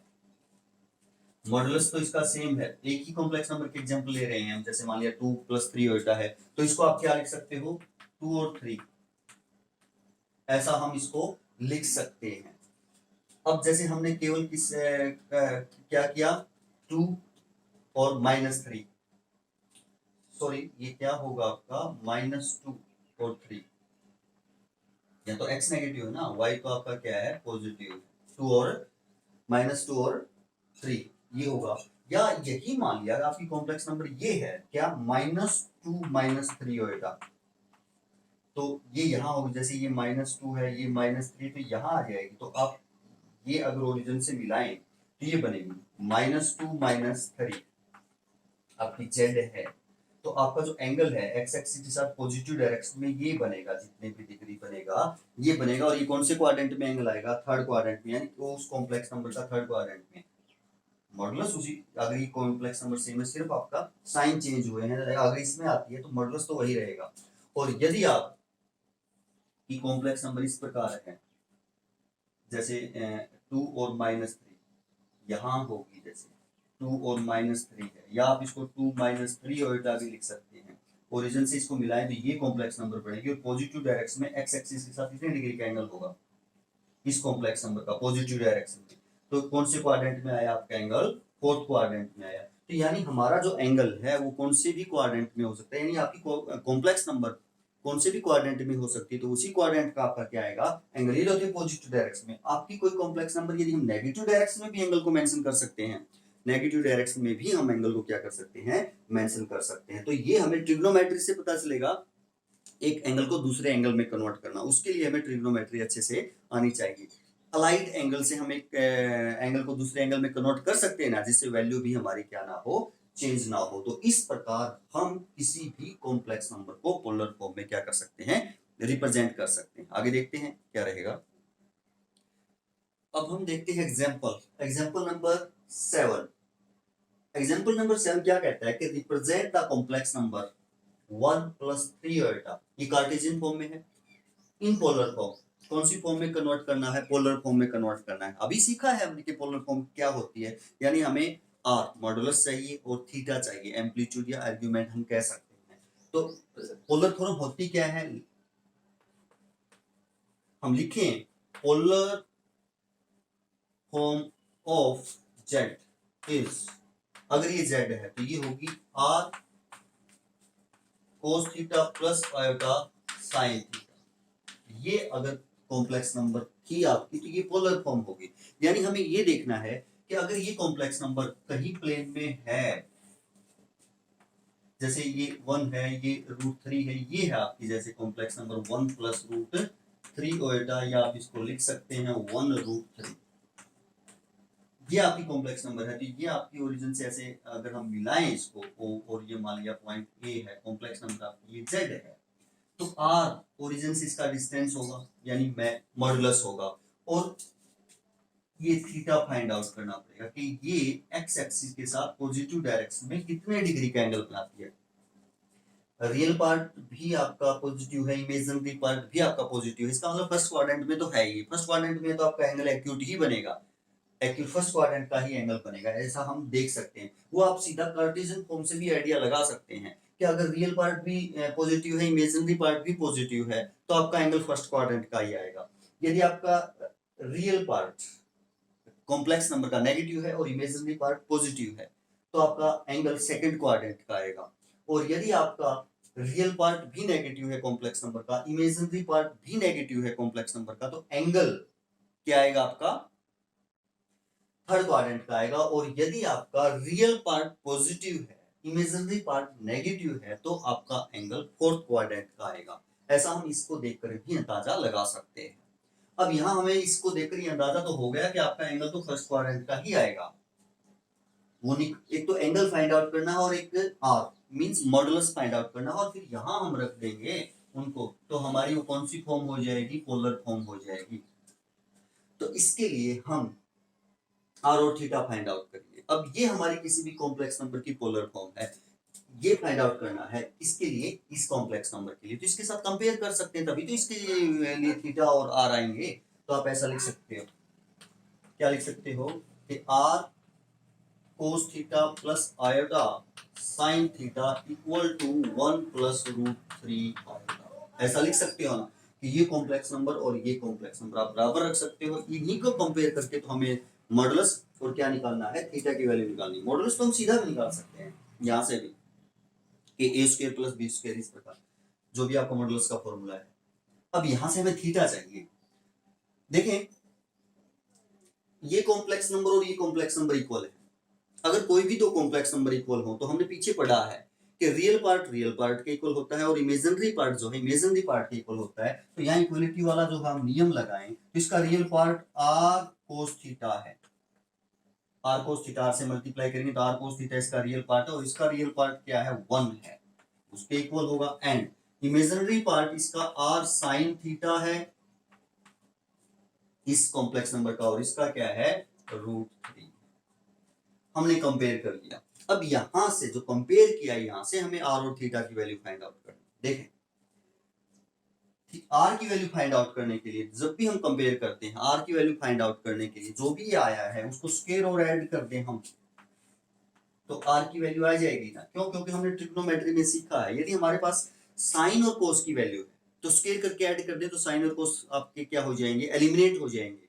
मॉडुलस तो इसका सेम है। एक ही कॉम्प्लेक्स नंबर के एग्जांपल ले रहे हैं हम, जैसे मान लिया 2 + 3 उल्टा है, तो इसको आप क्या लिख सकते हो? 2 और 3, ऐसा हम इसको लिख सकते हैं। अब जैसे हमने केवल क्या किया? 2 और -3, सॉरी ये क्या होगा आपका? -2 और 3, या तो x नेगेटिव है ना, y तो आपका क्या है? पॉजिटिव है। 2 और -2 और 3 ये होगा। या यही मान लिया आपकी कॉम्प्लेक्स नंबर ये है क्या? -2 -3 होएगा, तो ये यहाँ होगी। जैसे ये -2 है, ये -3, तो यहाँ आ जाएगी। तो आप ये अगर ओरिजिन से मिलाएं तो ये बनेगी -2 -3 आपकी जेड है। तो आपका जो एंगल है एक्स एक्सिस के साथ पॉजिटिव डायरेक्शन में ये बनेगा, जितने भी डिग्री बनेगा ये बनेगा। और ये कौन से क्वाड्रेंट में एंगल आएगा? थर्ड क्वाड्रेंट में, यानी कि उस कॉम्प्लेक्स नंबर का थर्ड क्वाड्रेंट में। मॉडुलस उसी, अगर ये कॉम्प्लेक्स नंबर सेम है, सिर्फ आपका साइन चेंज हुए हैं, अगर इसमें आती है तो मॉडुलस तो वही रहेगा। और यदि आप की कॉम्प्लेक्स नंबर इस प्रकार है, जैसे 2 और -3 यहाँ होगी, जैसे 2 और -3 है, या आप इसको 2 -3 ओल्टा भी लिख सकते हैं। ओरिजिन से इसको मिलाएं तो ये कॉम्प्लेक्स नंबर पड़ेगी, और पॉजिटिव डायरेक्शन में एक्स एक्सिस के साथ कितने डिग्री का एंगल होगा इस कॉम्प्लेक्स नंबर का? पॉजिटिव डायरेक्शन में। तो कौन से क्वाड्रेंट में आया आपका एंगल? फोर्थ क्वाड्रेंट में आया। तो यानी हमारा जो एंगल है वो कौन से भी क्वाड्रेंट में हो सकता है, यानी आपकी कॉम्प्लेक्स नंबर कौन से भी क्वाड्रेंट में हो सकती है, तो उसी क्वाड्रेंट का आपका क्या आएगा? एंगल। ये होती है पॉजिटिव डायरेक्शन में। आपकी कोई कॉम्प्लेक्स नंबर यदि हम नेगेटिव डायरेक्शन में भी एंगल को मेंशन कर सकते हैं, नेगेटिव डायरेक्शन में भी हम एंगल को क्या कर सकते हैं? मेंशन कर सकते हैं। तो ये हमें ट्रिग्नोमेट्री से पता चलेगा, एक एंगल को दूसरे एंगल में कन्वर्ट करना, उसके लिए हमें ट्रिग्नोमेट्री अच्छे से आनी चाहिए। अलाइड एंगल से हम एक एंगल को दूसरे एंगल में कन्वर्ट कर सकते हैं ना, जिससे वैल्यू भी हमारी क्या ना हो? चेंज ना हो। तो इस प्रकार हम किसी भी कॉम्प्लेक्स नंबर को पोलर फॉर्म में क्या कर सकते हैं? रिप्रेजेंट कर सकते हैं। आगे देखते हैं क्या रहेगा। अब हम देखते हैं एग्जाम्पल नंबर 7। एग्जाम्पल नंबर 7 क्या कहता है कि रिप्रेजेंट द कॉम्प्लेक्स नंबर 1 + 3 ओल्टा। ये कार्टेशियन फॉर्म में है, इन पोलर फॉर्म। कौन सी फॉर्म में कन्वर्ट करना है? पोलर फॉर्म में कन्वर्ट करना है। अभी सीखा है हमने कि पोलर फॉर्म क्या होती है, यानी हमें आर मॉडुलस चाहिए और थीटा चाहिए, एम्पलीट्यूड या आर्गुमेंट हम कह सकते हैं। तो पोलर फॉर्म होती क्या है? हम लिखें polar form of z is, अगर ये जेड है तो ये होगी r cos theta plus iota sine theta. ये अगर कॉम्प्लेक्स नंबर थी आपकी तो ये पोलर फॉर्म होगी। यानी हमें ये देखना है कि अगर ये कॉम्प्लेक्स नंबर कहीं प्लेन में है, जैसे ये 1 है, ये √3 है, ये है आपकी जैसे कॉम्प्लेक्स नंबर 1 + √3 ओएटा, या आप इसको लिख सकते हैं 1√3। ये आपकी कॉम्प्लेक्स नंबर है। तो ये आपकी ओरिजिन से ऐसे अगर हम मिलाएं इसको और ये मान लिया पॉइंट ए है, कॉम्प्लेक्स नंबर आपकी ये जेड है, तो आर ओरिजिन से इसका डिस्टेंस होगा, यानी मॉडुलस होगा। और ये थीटा फाइंड आउट करना पड़ेगा कि ये एक्स एक्सिस के साथ पॉजिटिव डायरेक्शन में कितने डिग्री का एंगल बनाती है। रियल पार्ट भी आपका पॉजिटिव है, इमेजिनरी पार्ट भी आपका पॉजिटिव है। इसका मतलब फर्स्ट क्वाड्रेंट में तो है ही, फर्स्ट क्वाड्रेंट में तो आपका एंगल एक्यूट ही बनेगा, एक्यूट फर्स्ट क्वाड्रेंट का ही एंगल बनेगा, ऐसा हम देख सकते हैं। वो आप सीधा कार्टेशियन फॉर्म से भी आइडिया लगा सकते हैं कि अगर रियल पार्ट भी पॉजिटिव है, इमेजिनरी पार्ट भी पॉजिटिव है, तो आपका एंगल फर्स्ट क्वाड्रेंट का ही आएगा। यदि आपका रियल पार्ट कॉम्प्लेक्स नंबर का नेगेटिव है और इमेजिनरी पार्ट पॉजिटिव है, तो आपका एंगल सेकंड क्वाड्रेंट का आएगा। और यदि आपका रियल पार्ट भी नेगेटिव है कॉम्प्लेक्स नंबर का, इमेजिनरी पार्ट भी नेगेटिव है कॉम्प्लेक्स नंबर का, तो एंगल क्या आएगा आपका थर्ड क्वाड्रेंट का आएगा। और यदि आपका रियल पार्ट पॉजिटिव है, इमेजिनरी पार्ट नेगेटिव है, तो आपका एंगल फोर्थ क्वाड्रेंट का आएगा। ऐसा हम इसको देखकर भी अंदाजा लगा सकते हैं। अब यहां हमें इसको देखकर ये अंदाजा तो हो गया कि आपका एंगल तो फर्स्ट क्वाड्रेंट का ही आएगा। वो एक तो एंगल फाइंड आउट करना है और एक r means modulus find out करना है, और फिर यहां हम रख देंगे उनको, तो हमारी वो कौन सी फॉर्म हो जाएगी, पोलर फॉर्म हो जाएगी। तो इसके लिए हम आर और थीटा फाइंड आउट करेंगे। अब ये हमारी किसी भी कॉम्प्लेक्स नंबर की पोलर फॉर्म है, ये फाइंड आउट करना है इसके लिए, इस कॉम्प्लेक्स नंबर के लिए, तो इसके साथ कंपेयर कर सकते हैं, तभी तो इसके लिए थीटा और आर आएंगे। तो आप ऐसा लिख सकते हो, क्या लिख सकते हो कि r cos theta plus iota sin theta equal to 1 plus root 3 iota. ऐसा लिख सकते हो ना कि ये कॉम्प्लेक्स नंबर और ये कॉम्प्लेक्स नंबर आप बराबर रख सकते हो। इन्हीं को कंपेयर करके तो हमें मॉडुलस और क्या निकालना है, थीटा की वैल्यू निकालनी है। मॉडुलस तो हम सीधा भी निकाल सकते हैं यहां से भी कि ए स्क्वायर प्लस बी स्क्वायर, इस प्रकार जो भी आपका मॉडुलस का फॉर्मूला है। अब यहां से हमें थीटा चाहिए। देखें ये कॉम्प्लेक्स नंबर और ये कॉम्प्लेक्स नंबर इक्वल है। अगर कोई भी दो कॉम्प्लेक्स नंबर इक्वल हो तो हमने पीछे पढ़ा है कि रियल पार्ट के इक्वल होता है और इमेजिनरी पार्ट जो है इमेजिनरी पार्ट के इक्वल होता है। तो यहाँ इक्वलिटी वाला जो हम नियम लगाएं तो इसका real part r cos theta है, आर कोस थीटा से मल्टीप्लाई करेंगे तो आर कोस थीटा इसका रियल पार्ट है, और इसका रियल पार्ट क्या है 1 है, उसके इक्वल होगा। एंड इमेजिनरी पार्ट इसका आर साइन थीटा है इस कॉम्प्लेक्स नंबर का, और इसका क्या है √3। हमने कंपेयर कर लिया। अब यहां से जो कंपेयर किया यहां से हमें आर और थीटा की वैल्यू फाइंड आउट करनी। देखें आर की वैल्यू फाइंड आउट करने के लिए जब भी हम कंपेयर करते हैं, आर की वैल्यू फाइंड आउट करने के लिए जो भी आया है उसको स्क्वायर और ऐड कर दें हम, तो आर की वैल्यू आ जाएगी ना। क्यों? क्योंकि हमने ट्रिग्नोमेट्री में सीखा है यदि हमारे पास साइन और कोस की वैल्यू है तो स्क्वायर करके ऐड कर दे तो साइन और कोस आपके क्या हो जाएंगे, एलिमिनेट हो जाएंगे।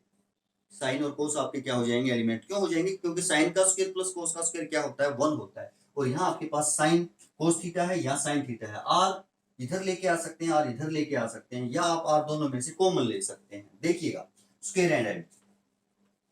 साइन और कोस आपके क्या हो जाएंगे, एलिमेंट। क्यों हो जाएंगे? क्योंकि साइन का स्क्वायर प्लस कोस का स्क्वायर क्या होता है 1 होता है, और यहाँ आपके पास साइन कोस थीटा है, यहाँ साइन थीटा है। आर इधर लेके आ सकते हैं, आर इधर लेके आ सकते हैं, या आप आर दोनों में से कॉमन ले सकते हैं। देखिएगा स्क्वायर एंड एड,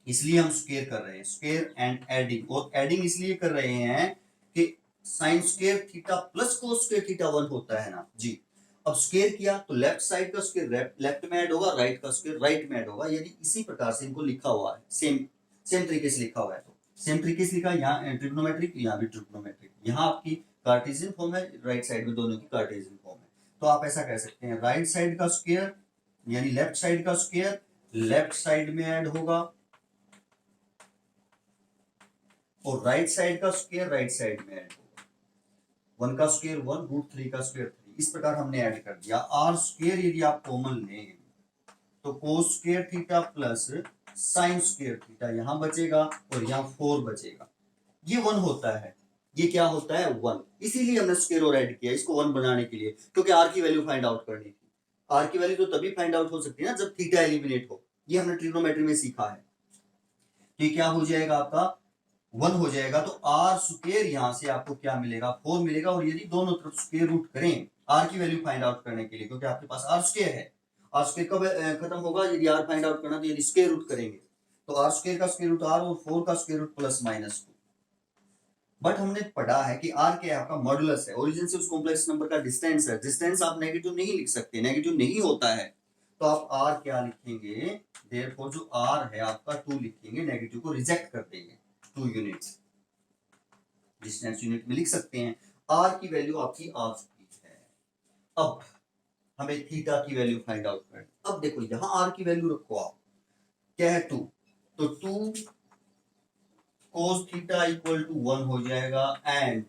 इसलिए हम स्क्वायर कर रहे हैं, स्क्वायर एंड एडिंग। और एडिंग इसलिए कर रहे हैं कि sign square theta plus cos square theta 1 होता है ना जी। अब स्क्वायर किया तो लेफ्ट साइड का स्क्वायर लेफ्ट में ऐड होगा, राइट का स्क्वायर राइट में ऐड होगा। यदि इसी प्रकार से इनको लिखा हुआ है, सेम सेम तरीके से लिखा हुआ है, तो सेम तरीके से लिखा, यहाँ ट्रिग्नोमेट्रिक, यहाँ भी ट्रिग्नोमेट्रिक। यहाँ आपकी कार्टेशियन फॉर्म है, राइट साइड में दोनों की कार्टेशियन फॉर्म है। तो आप ऐसा कह सकते हैं राइट साइड का स्क्वायर यानी लेफ्ट साइड का स्क्वायर लेफ्ट साइड में ऐड होगा, और राइट साइड का स्क्वायर राइट साइड में ऐड होगा। 1 का स्क्वायर 1, √3 का स्क्वायर 3, इस प्रकार हमने ऐड कर दिया। आर स्क्वायर यदि आप कॉमन लें तो cos square theta plus sine square theta यहां बचेगा, और यहां 4 बचेगा। ये 1 होता है, ये क्या होता है 1, इसीलिए हमने स्क्वायर और ऐड किया इसको 1 बनाने के लिए, क्योंकि आर की वैल्यू फाइंड आउट करनी थी। आर की वैल्यू तो तभी फाइंड आउट हो सकती है ना जब थीटा एलिमिनेट हो, ये हमने ट्रिग्नोमेट्री में सीखा है। तो ये क्या हो जाएगा आपका 1 हो जाएगा। तो आर स्क्वायर यहां से आपको क्या मिलेगा 4 मिलेगा, और यदि दोनों तरफ स्क्वायर रूट करें आर की वैल्यू फाइंड आउट करने के लिए, क्योंकि आपके पास आर स्क्वायर है, आर स्क्वायर कब खत्म होगा, यदि आर फाइंड आउट करना, तो यदि स्क्वायर रूट करेंगे तो आर स्क्वायर का स्क्वायर रूट आर और 4 का square root plus minus 2। But हमने पढ़ा है कि आर क्या है आपका मॉडुलस है, ओरिजिन से उस कॉम्प्लेक्स नंबर का डिस्टेंस है। डिस्टेंस आप नेगेटिव नहीं लिख सकते, नेगेटिव नहीं होता है, तो आप आर क्या लिखेंगे, देयरफॉर जो आर है आपका 2 लिखेंगे, नेगेटिव को रिजेक्ट कर देंगे, 2 यूनिट्स डिस्टेंस यूनिट में लिख सकते हैं। आर की वैल्यू आपकी आ चुकी है। अब हमें थीटा की वैल्यू फाइंड आउट करनी। अब देखो यहां आर की वैल्यू रखो आप, क्या है 2, तो 2 cos थीटा इक्वल टू 1 हो जाएगा। एंड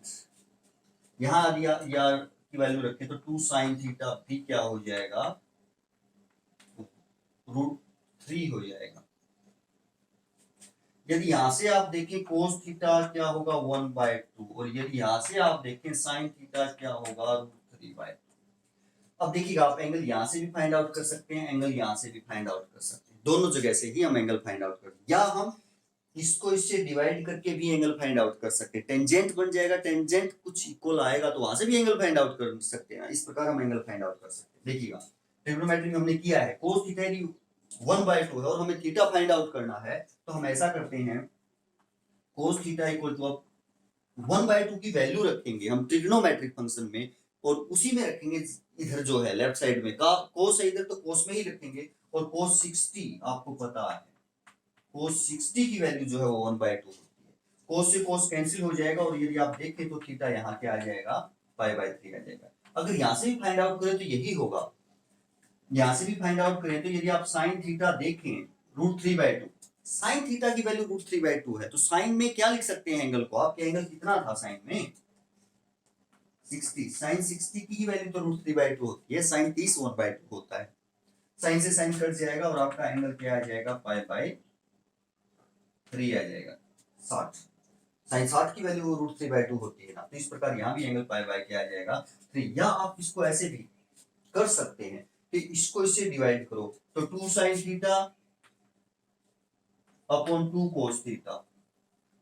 यहां यदि यार की वैल्यू रखें तो 2 sin थीटा भी क्या हो जाएगा √3 हो जाएगा। यदि यहां से आप देखें cos थीटा क्या होगा 1/2, और यदि यहां से आप देखें sin थीटा क्या होगा √3/2। अब देखिएगा आप एंगल यहां से भी फाइंड आउट कर सकते हैं, एंगल यहां से भी फाइंड आउट कर सकते हैं, दोनों जगह से ही हम एंगल फाइंड आउट कर, या हम इसको इससे डिवाइड करके भी एंगल फाइंड आउट कर सकते हैं। टेंजेंट बन जाएगा, टेंजेंट कुछ इक्वल आएगा तो वहां से भी एंगल फाइंड आउट कर सकते हैं। इस प्रकार हम एंगल फाइंड आउट कर सकते हैं। देखिएगा ट्रिग्नोमेट्री में हमने किया है, cos थीटा 1/2 है और हमें थीटा फाइंड आउट करना है, तो हम ऐसा करते हैं cos थीटा इक्वल टू 1/2 की वैल्यू रखेंगे हम ट्रिग्नोमेट्रिक फंक्शन में, और उसी में रखेंगे इधर जो है लेफ्ट साइड में का cos है इधर, तो cos में ही रखेंगे। और cos 60 आपको पता है, cos 60 की वैल्यू जो है वो 1/2 होती है। cos से cos कैंसिल हो जाएगा और यदि आप देखें तो थीटा यहाँ क्या आ जाएगा, π/3 आ जाएगा। अगर यहाँ से भी फाइंड आउट करें तो यही होगा, यहाँ से भी फाइंड आउट करें तो यदि आप sin थीटा देखें √3/2, sin थीटा की वैल्यू √3/2 है, तो sin में क्या लिख सकते हैं एंगल को, आपके एंगल कितना था sin में 60, sin 60 की वैल्यू तो √3/2 होती है, sin 30 1/2 होता है। sin से sin कट जाएगा और आपका एंगल क्या आ जाएगा, π/3 आ जाएगा 60। sin 60 की वैल्यू √3/2 होती है ना, तो इस प्रकार यहाँ भी एंगल π/क्या आ जाएगा 3। या आप इसको ऐसे भी कर सकते हैं कि इसको इससे डिवाइड करो, तो 2 sin theta upon 2 cos theta,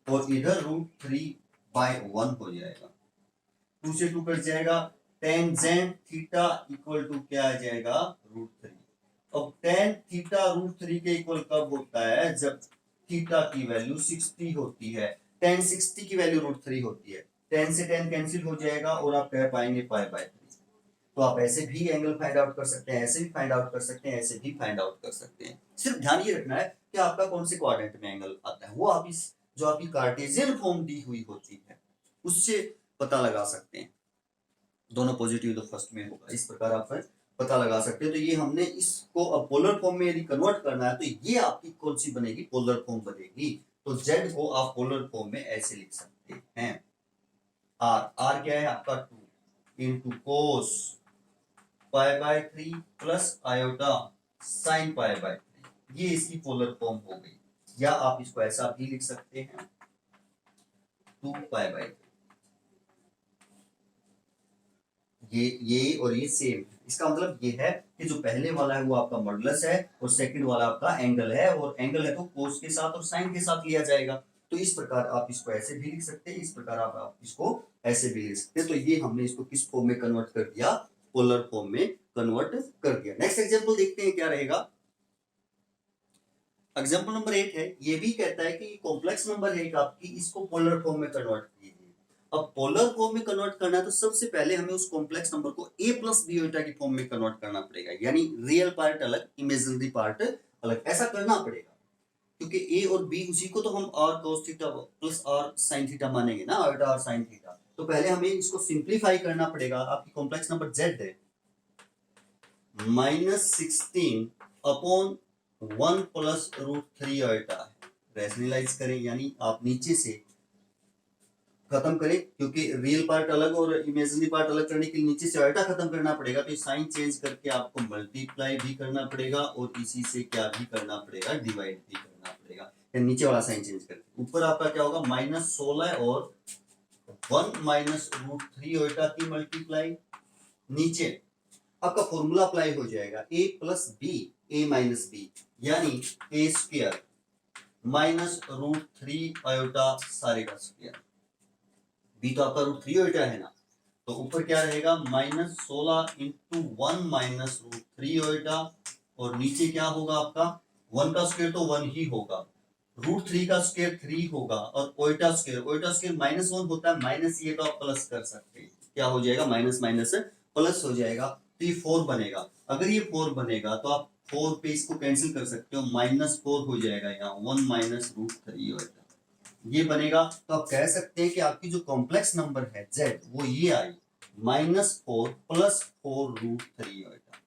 और इधर √3/1 हो जाएगा। 2 से 2 कट जाएगा, टेंजेंट थीटा इक्वल टू क्या आ जाएगा, √3। अब tan थीटा √3 के इक्वल कब होता है, जब थीटा की वैल्यू 60 होती है। tan 60 की वैल्यू √3 होती है, tan से tan कैंसिल हो जाएगा और आप कह पाएंगे π/3। तो आप ऐसे भी एंगल फाइंड आउट कर सकते हैं, ऐसे भी फाइंड आउट कर सकते हैं, ऐसे भी फाइंड आउट कर सकते हैं। सिर्फ ध्यान ये रखना है कि आपका कौन से क्वाड्रेंट में एंगल आता है, वो आप इस जो आपकी कार्टेशियन फॉर्म दी हुई होती है उससे पता लगा सकते हैं। दोनों पॉजिटिव तो फर्स्ट में होगा, इस प्रकार आप पता लगा सकते हैं। तो ये हमने इसको अब पोलर फॉर्म में यदि कन्वर्ट करना है तो ये आपकी कौन सी बनेगी, पोलर फॉर्म बनेगी। तो z को आप पोलर फॉर्म में ऐसे लिख सकते हैं, r क्या है आपका 2 into cos π/3 plus iota sine π/3, ये इसकी पोलर फॉर्म हो गई। या आप इसको ऐसा भी लिख सकते हैं 2π/3, ये और ये सेम है। इसका मतलब ये है कि जो पहले वाला है वो आपका मॉडुलस है और सेकंड वाला आपका एंगल है, और एंगल है तो कोस के साथ और साइन के साथ लिया जाएगा। तो इस प्रकार आप इसको ऐसे भी लिख सकते हैं, इस प्रकार आप इसको ऐसे भी लिख सकते हैं। तो ये हमने इसको किस फॉर्म में कन्वर्ट कर दिया, पोलर फॉर्म में कन्वर्ट कर दिया। नेक्स्ट एग्जांपल देखते हैं क्या रहेगा। एग्जांपल नंबर 8 है, ये भी कहता है कि कॉम्प्लेक्स नंबर है एक आपकी, इसको पोलर फॉर्म में कन्वर्ट कीजिए। अब पोलर फॉर्म में कन्वर्ट करना है तो सबसे पहले हमें उस कॉम्प्लेक्स नंबर को a प्लस बी बीटा की फॉर्म में कन्वर्ट करना पड़ेगा, यानी रियल पार्ट अलग इमेजिनरी पार्ट अलग, ऐसा करना पड़ेगा। क्योंकि a और b उसी को तो हम r cos theta plus r sin theta मानेंगे ना, आयोटा r sin थीटा। तो पहले हमें इसको सिंप्लीफाई करना पड़ेगा। आपकी कॉम्प्लेक्स नंबर z है -16 अपॉन 1 प्लस √3 आयोटा है। रैशनलाइज करें, यानी आप नीचे से खत्म करें, क्योंकि रियल पार्ट अलग और इमेजिनरी पार्ट अलग करने के लिए नीचे से आयोटा खत्म करना पड़ेगा। तो साइन चेंज करके आपको मल्टीप्लाई भी करना पड़ेगा और इसी से क्या भी करना पड़ेगा, डिवाइड भी करना पड़ेगा। नीचे वाला साइन चेंज करके ऊपर आपका क्या होगा, -16 और 1 माइनस √3 आयोटा की मल्टीप्लाई, नीचे आपका फॉर्मूला अप्लाई हो जाएगा a plus b a minus b, यानी a स्क्वायर माइनस √3 आयोटा सारे का स्क्वायर। बी तो आपका √3 आयोटा है ना, तो ऊपर क्या रहेगा -16 इंटू 1 माइनस √3 आयोटा, और नीचे क्या होगा आपका 1 का स्क्वायर तो 1 ही होगा, √3 का स्क्वायर 3 होगा, और ओइटा स्क्वायर -1 होता है, माइनस ये तो आप प्लस कर सकते हैं, क्या हो जाएगा माइनस माइनस प्लस हो जाएगा, तो ये 4 बनेगा। अगर ये 4 बनेगा तो आप 4 पे इसको कैंसिल कर सकते हो, -4 हो जाएगा यहाँ 1 माइनस √3 आयोटा ये बनेगा। तो आप कह सकते हैं कि आपकी जो कॉम्प्लेक्स नंबर है z वो ये आई -4 प्लस 4√3 आयोटा,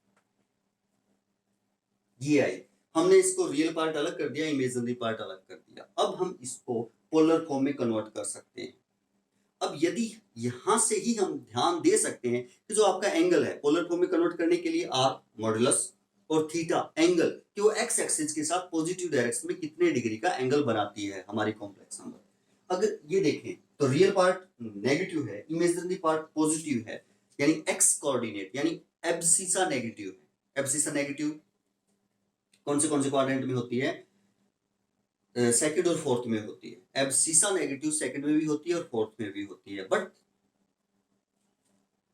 ये आई। हमने इसको रियल पार्ट अलग कर दिया, इमेजिनरी पार्ट अलग कर दिया। अब हम इसको पोलर फॉर्म में कन्वर्ट कर सकते हैं। अब यदि यहां से ही हम ध्यान दे सकते हैं कि जो आपका एंगल है पोलर फॉर्म में कन्वर्ट करने के लिए r मॉडुलस और थीटा एंगल कि वो x एक्सिस के साथ पॉजिटिव डायरेक्शन में कितने डिग्री का एंगल बनाती है हमारी कॉम्प्लेक्स नंबर। अगर ये देखें तो रियल पार्ट नेगेटिव है, इमेजिनरी पार्ट पॉजिटिव है, यानी x कोऑर्डिनेट यानी एब्सिसा नेगेटिव है। एब्सिसा नेगेटिव कौन से क्वाड्रेंट में होती है, सेकंड और फोर्थ में होती है। एब्सिसा नेगेटिव सेकंड में भी होती है और फोर्थ में भी होती है, बट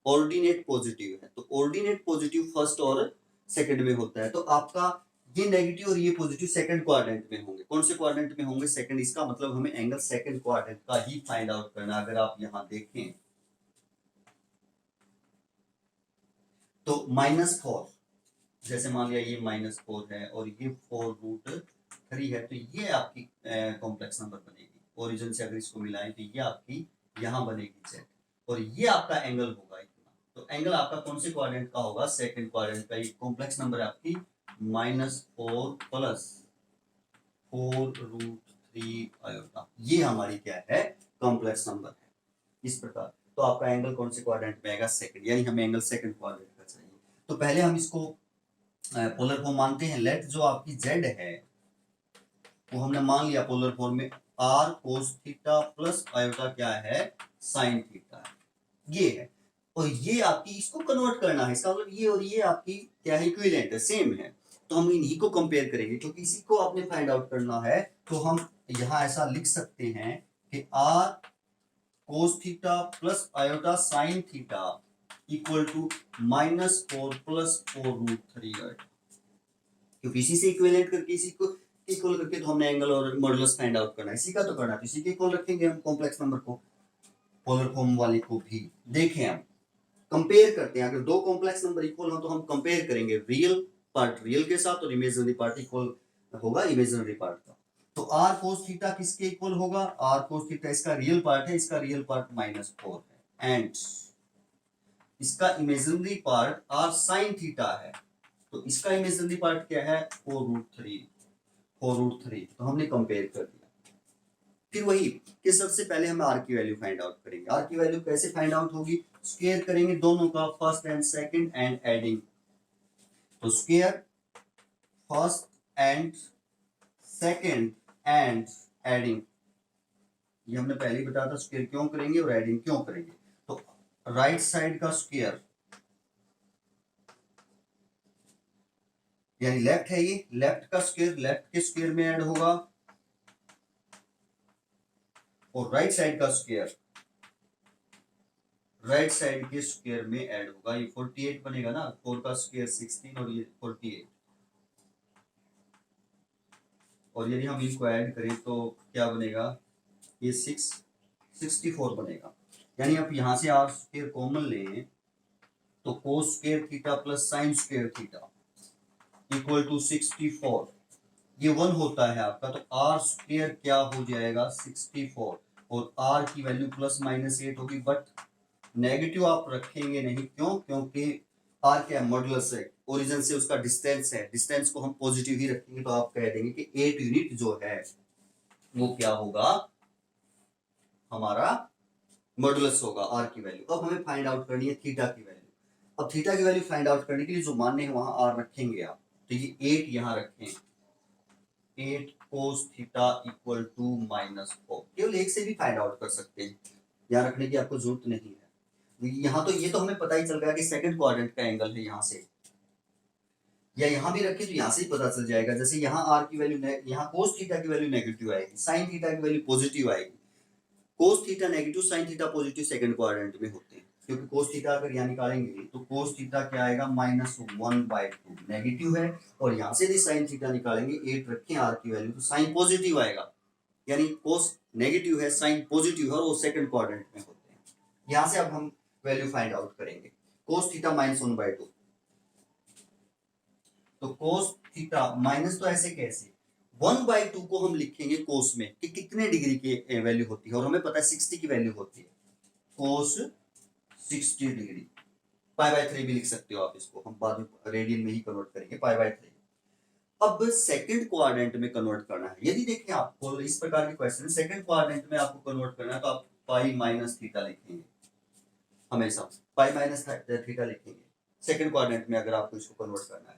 ऑर्डिनेट पॉजिटिव है, तो ऑर्डिनेट पॉजिटिव फर्स्ट और सेकंड में होता है। तो आपका ये नेगेटिव और ये पॉजिटिव सेकंड क्वाड्रेंट में होंगे। कौन से क्वाड्रेंट में होंगे? सेकंड। इसका मतलब हमें एंगल सेकंड क्वाड्रेंट का ही फाइंड आउट करना। अगर आप यहां देखें तो -4, जैसे मान लिया ये -4 है और ये 4√3 है, तो ये आपकी कॉम्प्लेक्स नंबर बनेगी। ओरिजिन से अगर इसको मिलाएं तो ये आपकी यहाँ बनेगी z, और ये आपका एंगल होगा इतना। तो एंगल आपका कौन से क्वाड्रेंट का होगा? सेकंड क्वाड्रेंट का। ये कॉम्प्लेक्स नंबर है आपकी -4 प्लस 4√3 आयोटा। ये हमारी क्या है? कॉम्प्लेक्स नंबर है। इस प्रकार तो आपका एंगल कौन से क्वाड्रेंट में आएगा? सेकंड, यानी हमें एंगल सेकंड क्वाड्रेंट का चाहिए। तो पहले हम इसको पोलर फॉर्म मानते हैं। लेट जो आपकी z है वो हमने मान लिया पोलर फॉर्म में r cos theta plus iota क्या है? साइन थीटा है। ये है, और ये आपकी इसको कन्वर्ट करना है। इसका मतलब ये और ये आपकी क्या है? इक्विवेलेंट है, सेम है। तो हम इन्हीं को कंपेयर करेंगे, क्योंकि इसी को आपने फाइंड आउट करना है। तो हम यहाँ ऐसा लिख सकते हैं कि r cos theta plus iota sine theta equal to -4 plus 4√3 iota, क्योंकि इसी से इक्विवेलेंट करके इसी को इक्वल करके तो हमने एंगल और मॉडुलस फाइंड आउट करना है। इसी का तो करना है, इसी के इक्वल रखेंगे हम कॉम्प्लेक्स नंबर को, पोलर फॉर्म वाले को भी। देखें हम कंपेयर करते हैं। अगर दो कॉम्प्लेक्स नंबर इक्वल हो तो हम कंपेयर करेंगे रियल पार्ट रियल के साथ और इमेजिनरी पार्ट इक्वल होगा इमेजिनरी पार्ट का। तो r cos थीटा किसके इक्वल होगा? r cos थीटा इसका रियल पार्ट है, इसका रियल पार्ट -4 है, एंड इसका imaginary part r sin theta है, तो इसका इमेजिनरी पार्ट क्या है? 4√3। तो हमने कंपेयर कर दिया। फिर वही कि सबसे पहले हम r की वैल्यू फाइंड आउट करेंगे। r की वैल्यू कैसे फाइंड आउट होगी? स्क्वायर करेंगे दोनों का, first and second, and adding. तो square first and second and adding, ये हमने पहले ही बताया था स्क्वायर क्यों करेंगे और एडिंग क्यों करेंगे। तो राइट साइड का स्क्वायर यानी लेफ्ट है, ये लेफ्ट का स्क्वायर लेफ्ट के स्क्वायर में ऐड होगा, और राइट साइड का स्क्वायर राइट साइड के स्क्वायर में ऐड होगा। ये 48 बनेगा ना, 4 का स्क्वायर 16 और ये 48, और यदि हम इनको ऐड करें तो क्या बनेगा? ये 64 बनेगा। यानी आप यहां से r स्क्वायर कॉमन लें तो cos square theta plus sine square theta equal to 64, ये 1 होता है आपका। तो r स्क्वायर क्या हो जाएगा? 64, और r की वैल्यू ±8 होगी, बट नेगेटिव आप रखेंगे नहीं। क्यों? क्योंकि r क्या है? मॉडुलस है, ओरिजिन से उसका डिस्टेंस है, डिस्टेंस को हम पॉजिटिव ही रखेंगे। तो आप कह देंगे कि 8 यूनिट जो है वो क्या होगा? हमारा मॉडुलस होगा r की वैल्यू। अब हमें फाइंड आउट करनी है थीटा की वैल्यू। अब थीटा की वैल्यू फाइंड आउट करने के लिए जो मानने हैं वहां r रखेंगे आप। तो ये 8 यहां रखें, 8 cos थीटा इक्वल टू -4। केवल एक से भी फाइंड आउट कर सकते हैं, यहाँ रखने की आपको जरूरत नहीं है। यहाँ तो ये तो हमें पता ही चल गया कि सेकंड क्वाड्रेंट का एंगल है यहाँ से, या यहाँ भी रखे तो यहाँ से ही पता चल जाएगा। जैसे यहाँ r की वैल्यू, यहाँ cos थीटा की वैल्यू नेगेटिव आएगी, साइन थीटा की वैल्यू पॉजिटिव आएगी। cos theta negative, sine theta positive second quadrant में होते हैं, क्योंकि cos थीटा अगर यहाँ निकालेंगे तो cos थीटा क्या आएगा? -1/2 नेगेटिव है, और यहाँ से भी साइन थीटा निकालेंगे, 8 रखें r की वैल्यू, तो साइन पॉजिटिव आएगा। यानी cos नेगेटिव है, साइन पॉजिटिव है, और वो सेकंड क्वाड्रेंट में होते हैं। यहाँ से अब हम वैल्यू फाइंड आउट करेंगे। cos थीटा -1/2, तो cos थीटा माइनस, तो ऐसे कैसे? 1/2 को हम लिखेंगे कोस में कि कितने डिग्री की वैल्यू होती है, और हमें पता है 60 की वैल्यू होती है। कोस 60 डिग्री, π/3 भी लिख सकते हो आप इसको, हम बाद में रेडियन में ही कन्वर्ट करेंगे, π/3। अब सेकंड क्वाड्रेंट में कन्वर्ट करना है। यदि देखें आपको इस प्रकार के क्वेश्चन सेकंड क्वाड्रेंट में आपको कन्वर्ट करना है, तो आप π-θ लिखेंगे, हमेशा π-θ लिखेंगे सेकंड क्वाड्रेंट में, अगर आपको इसको कन्वर्ट करना है।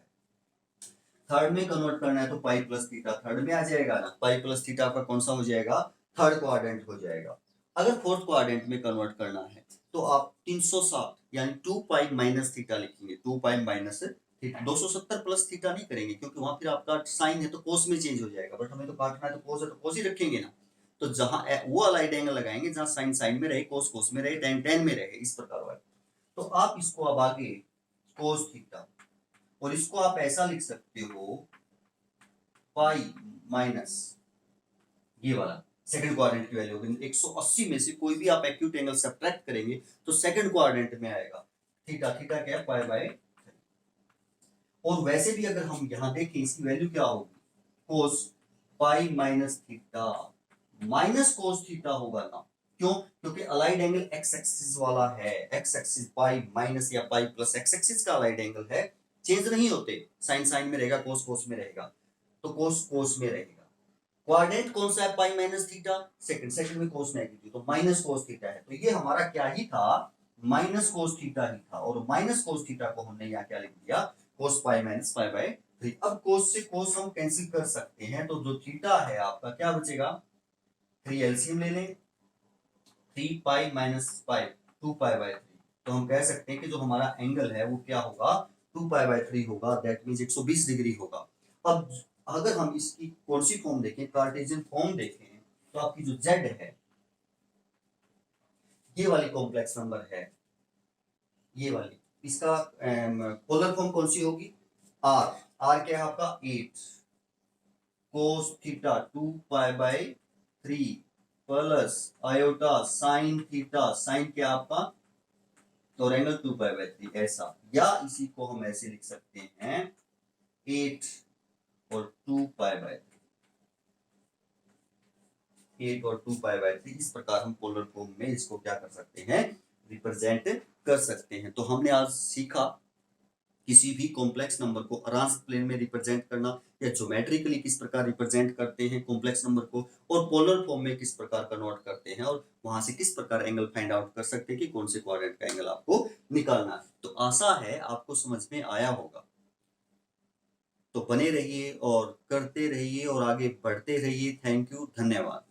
थर्ड में कन्वर्ट करना है तो π+θ थर्ड में आ जाएगा ना, π+θ आपका कौन सा हो जाएगा? थर्ड क्वाड्रेंट हो जाएगा। अगर फोर्थ क्वाड्रेंट में कन्वर्ट करना है तो आप 360 यानी 2π-θ लिखेंगे, 2π-θ 270 प्लस थीटा नहीं करेंगे क्योंकि वहां फिर आपका साइन है तो कोस में चेंज हो जाएगा, बट हमें तो काटना है तो कोस है तो कोस ही रखेंगे ना। तो जहां वो अलाइड एंगल लगाएंगे जहां साइन साइन में रहे, कोस कोस में रहे, टेन टेन में रहे, इस प्रकार वाला। तो आप इसको अब आगे कोस थीटा, और इसको आप ऐसा लिख सकते हो पाई माइनस ये वाला सेकंड क्वाड्रेंट की वैल्यू होगी 180 में से कोई भी आप एक्यूट एंगल सब्ट्रैक्ट करेंगे तो सेकंड क्वाड्रेंट में आएगा थीटा। थीटा क्या है? Pi by. और वैसे भी अगर हम यहां देखें इसकी वैल्यू क्या होगी? Cos pi minus theta, minus cos theta होगा ना। क्यों? क्योंकि अलाइड एंगल एक्स एक्सिस वाला है, एक्स एक्सिस पाई माइनस या पाई प्लस एक्स एक्सिस का अलाइड एंगल है, चेंज नहीं होते, साइन साइन में रहेगा, कोस कोस में रहेगा, तो कोस कोस में रहेगा। क्वाड्रेंट कौन सा है? पाई माइनस थीटा, सेकंड, सेकंड में कोस नेगेटिव तो माइनस कोस थीटा है, तो ये हमारा क्या ही था? माइनस कोस थीटा ही था, और माइनस कोस थीटा को हमने यहाँ क्या लिख दिया? कोस पाई माइनस पाई बाय 3। अब कोस से कोस हम कैंसिल कर सकते हैं, तो जो थीटा है आपका क्या बचेगा? 3 एलसीएम ले लें, 3 pi minus pi 2 pi by 3, तो हम कह सकते हैं कि जो हमारा एंगल है वो क्या होगा? 2 पाई बाय 3 होगा, दैट मींस 120 डिग्री होगा। अब अगर हम इसकी कौन सी फॉर्म देखें, कार्टेशियन फॉर्म देखें, तो आपकी जो z है ये वाली कॉम्प्लेक्स नंबर है, ये वाली, इसका पोलर फॉर्म कौन सी होगी? r। r क्या है आपका? 8 cos theta 2 pi by 3 plus iota sine theta, sine क्या आपका? और एंगल 2 पाई बाय 3, ऐसा। या इसी को हम ऐसे लिख सकते हैं 8 और 2 पाई बाय 8 और 2 पाई बाय 3, इस प्रकार हम पोलर फॉर्म में इसको क्या कर सकते हैं? रिप्रेजेंट कर सकते हैं। तो हमने आज सीखा किसी भी कॉम्प्लेक्स नंबर को अरांस प्लेन में रिप्रेजेंट करना, या ज्योमेट्रिकली किस प्रकार रिप्रेजेंट करते हैं कॉम्प्लेक्स नंबर को, और पोलर फॉर्म में किस प्रकार कन्वर्ट करते हैं, और वहां से किस प्रकार एंगल फाइंड आउट कर सकते हैं कि कौन से क्वाड्रेंट का एंगल आपको निकालना है। तो आशा है आपको समझ में आया होगा। तो बने रहिए और करते रहिए और आगे बढ़ते रहिए। थैंक यू, धन्यवाद।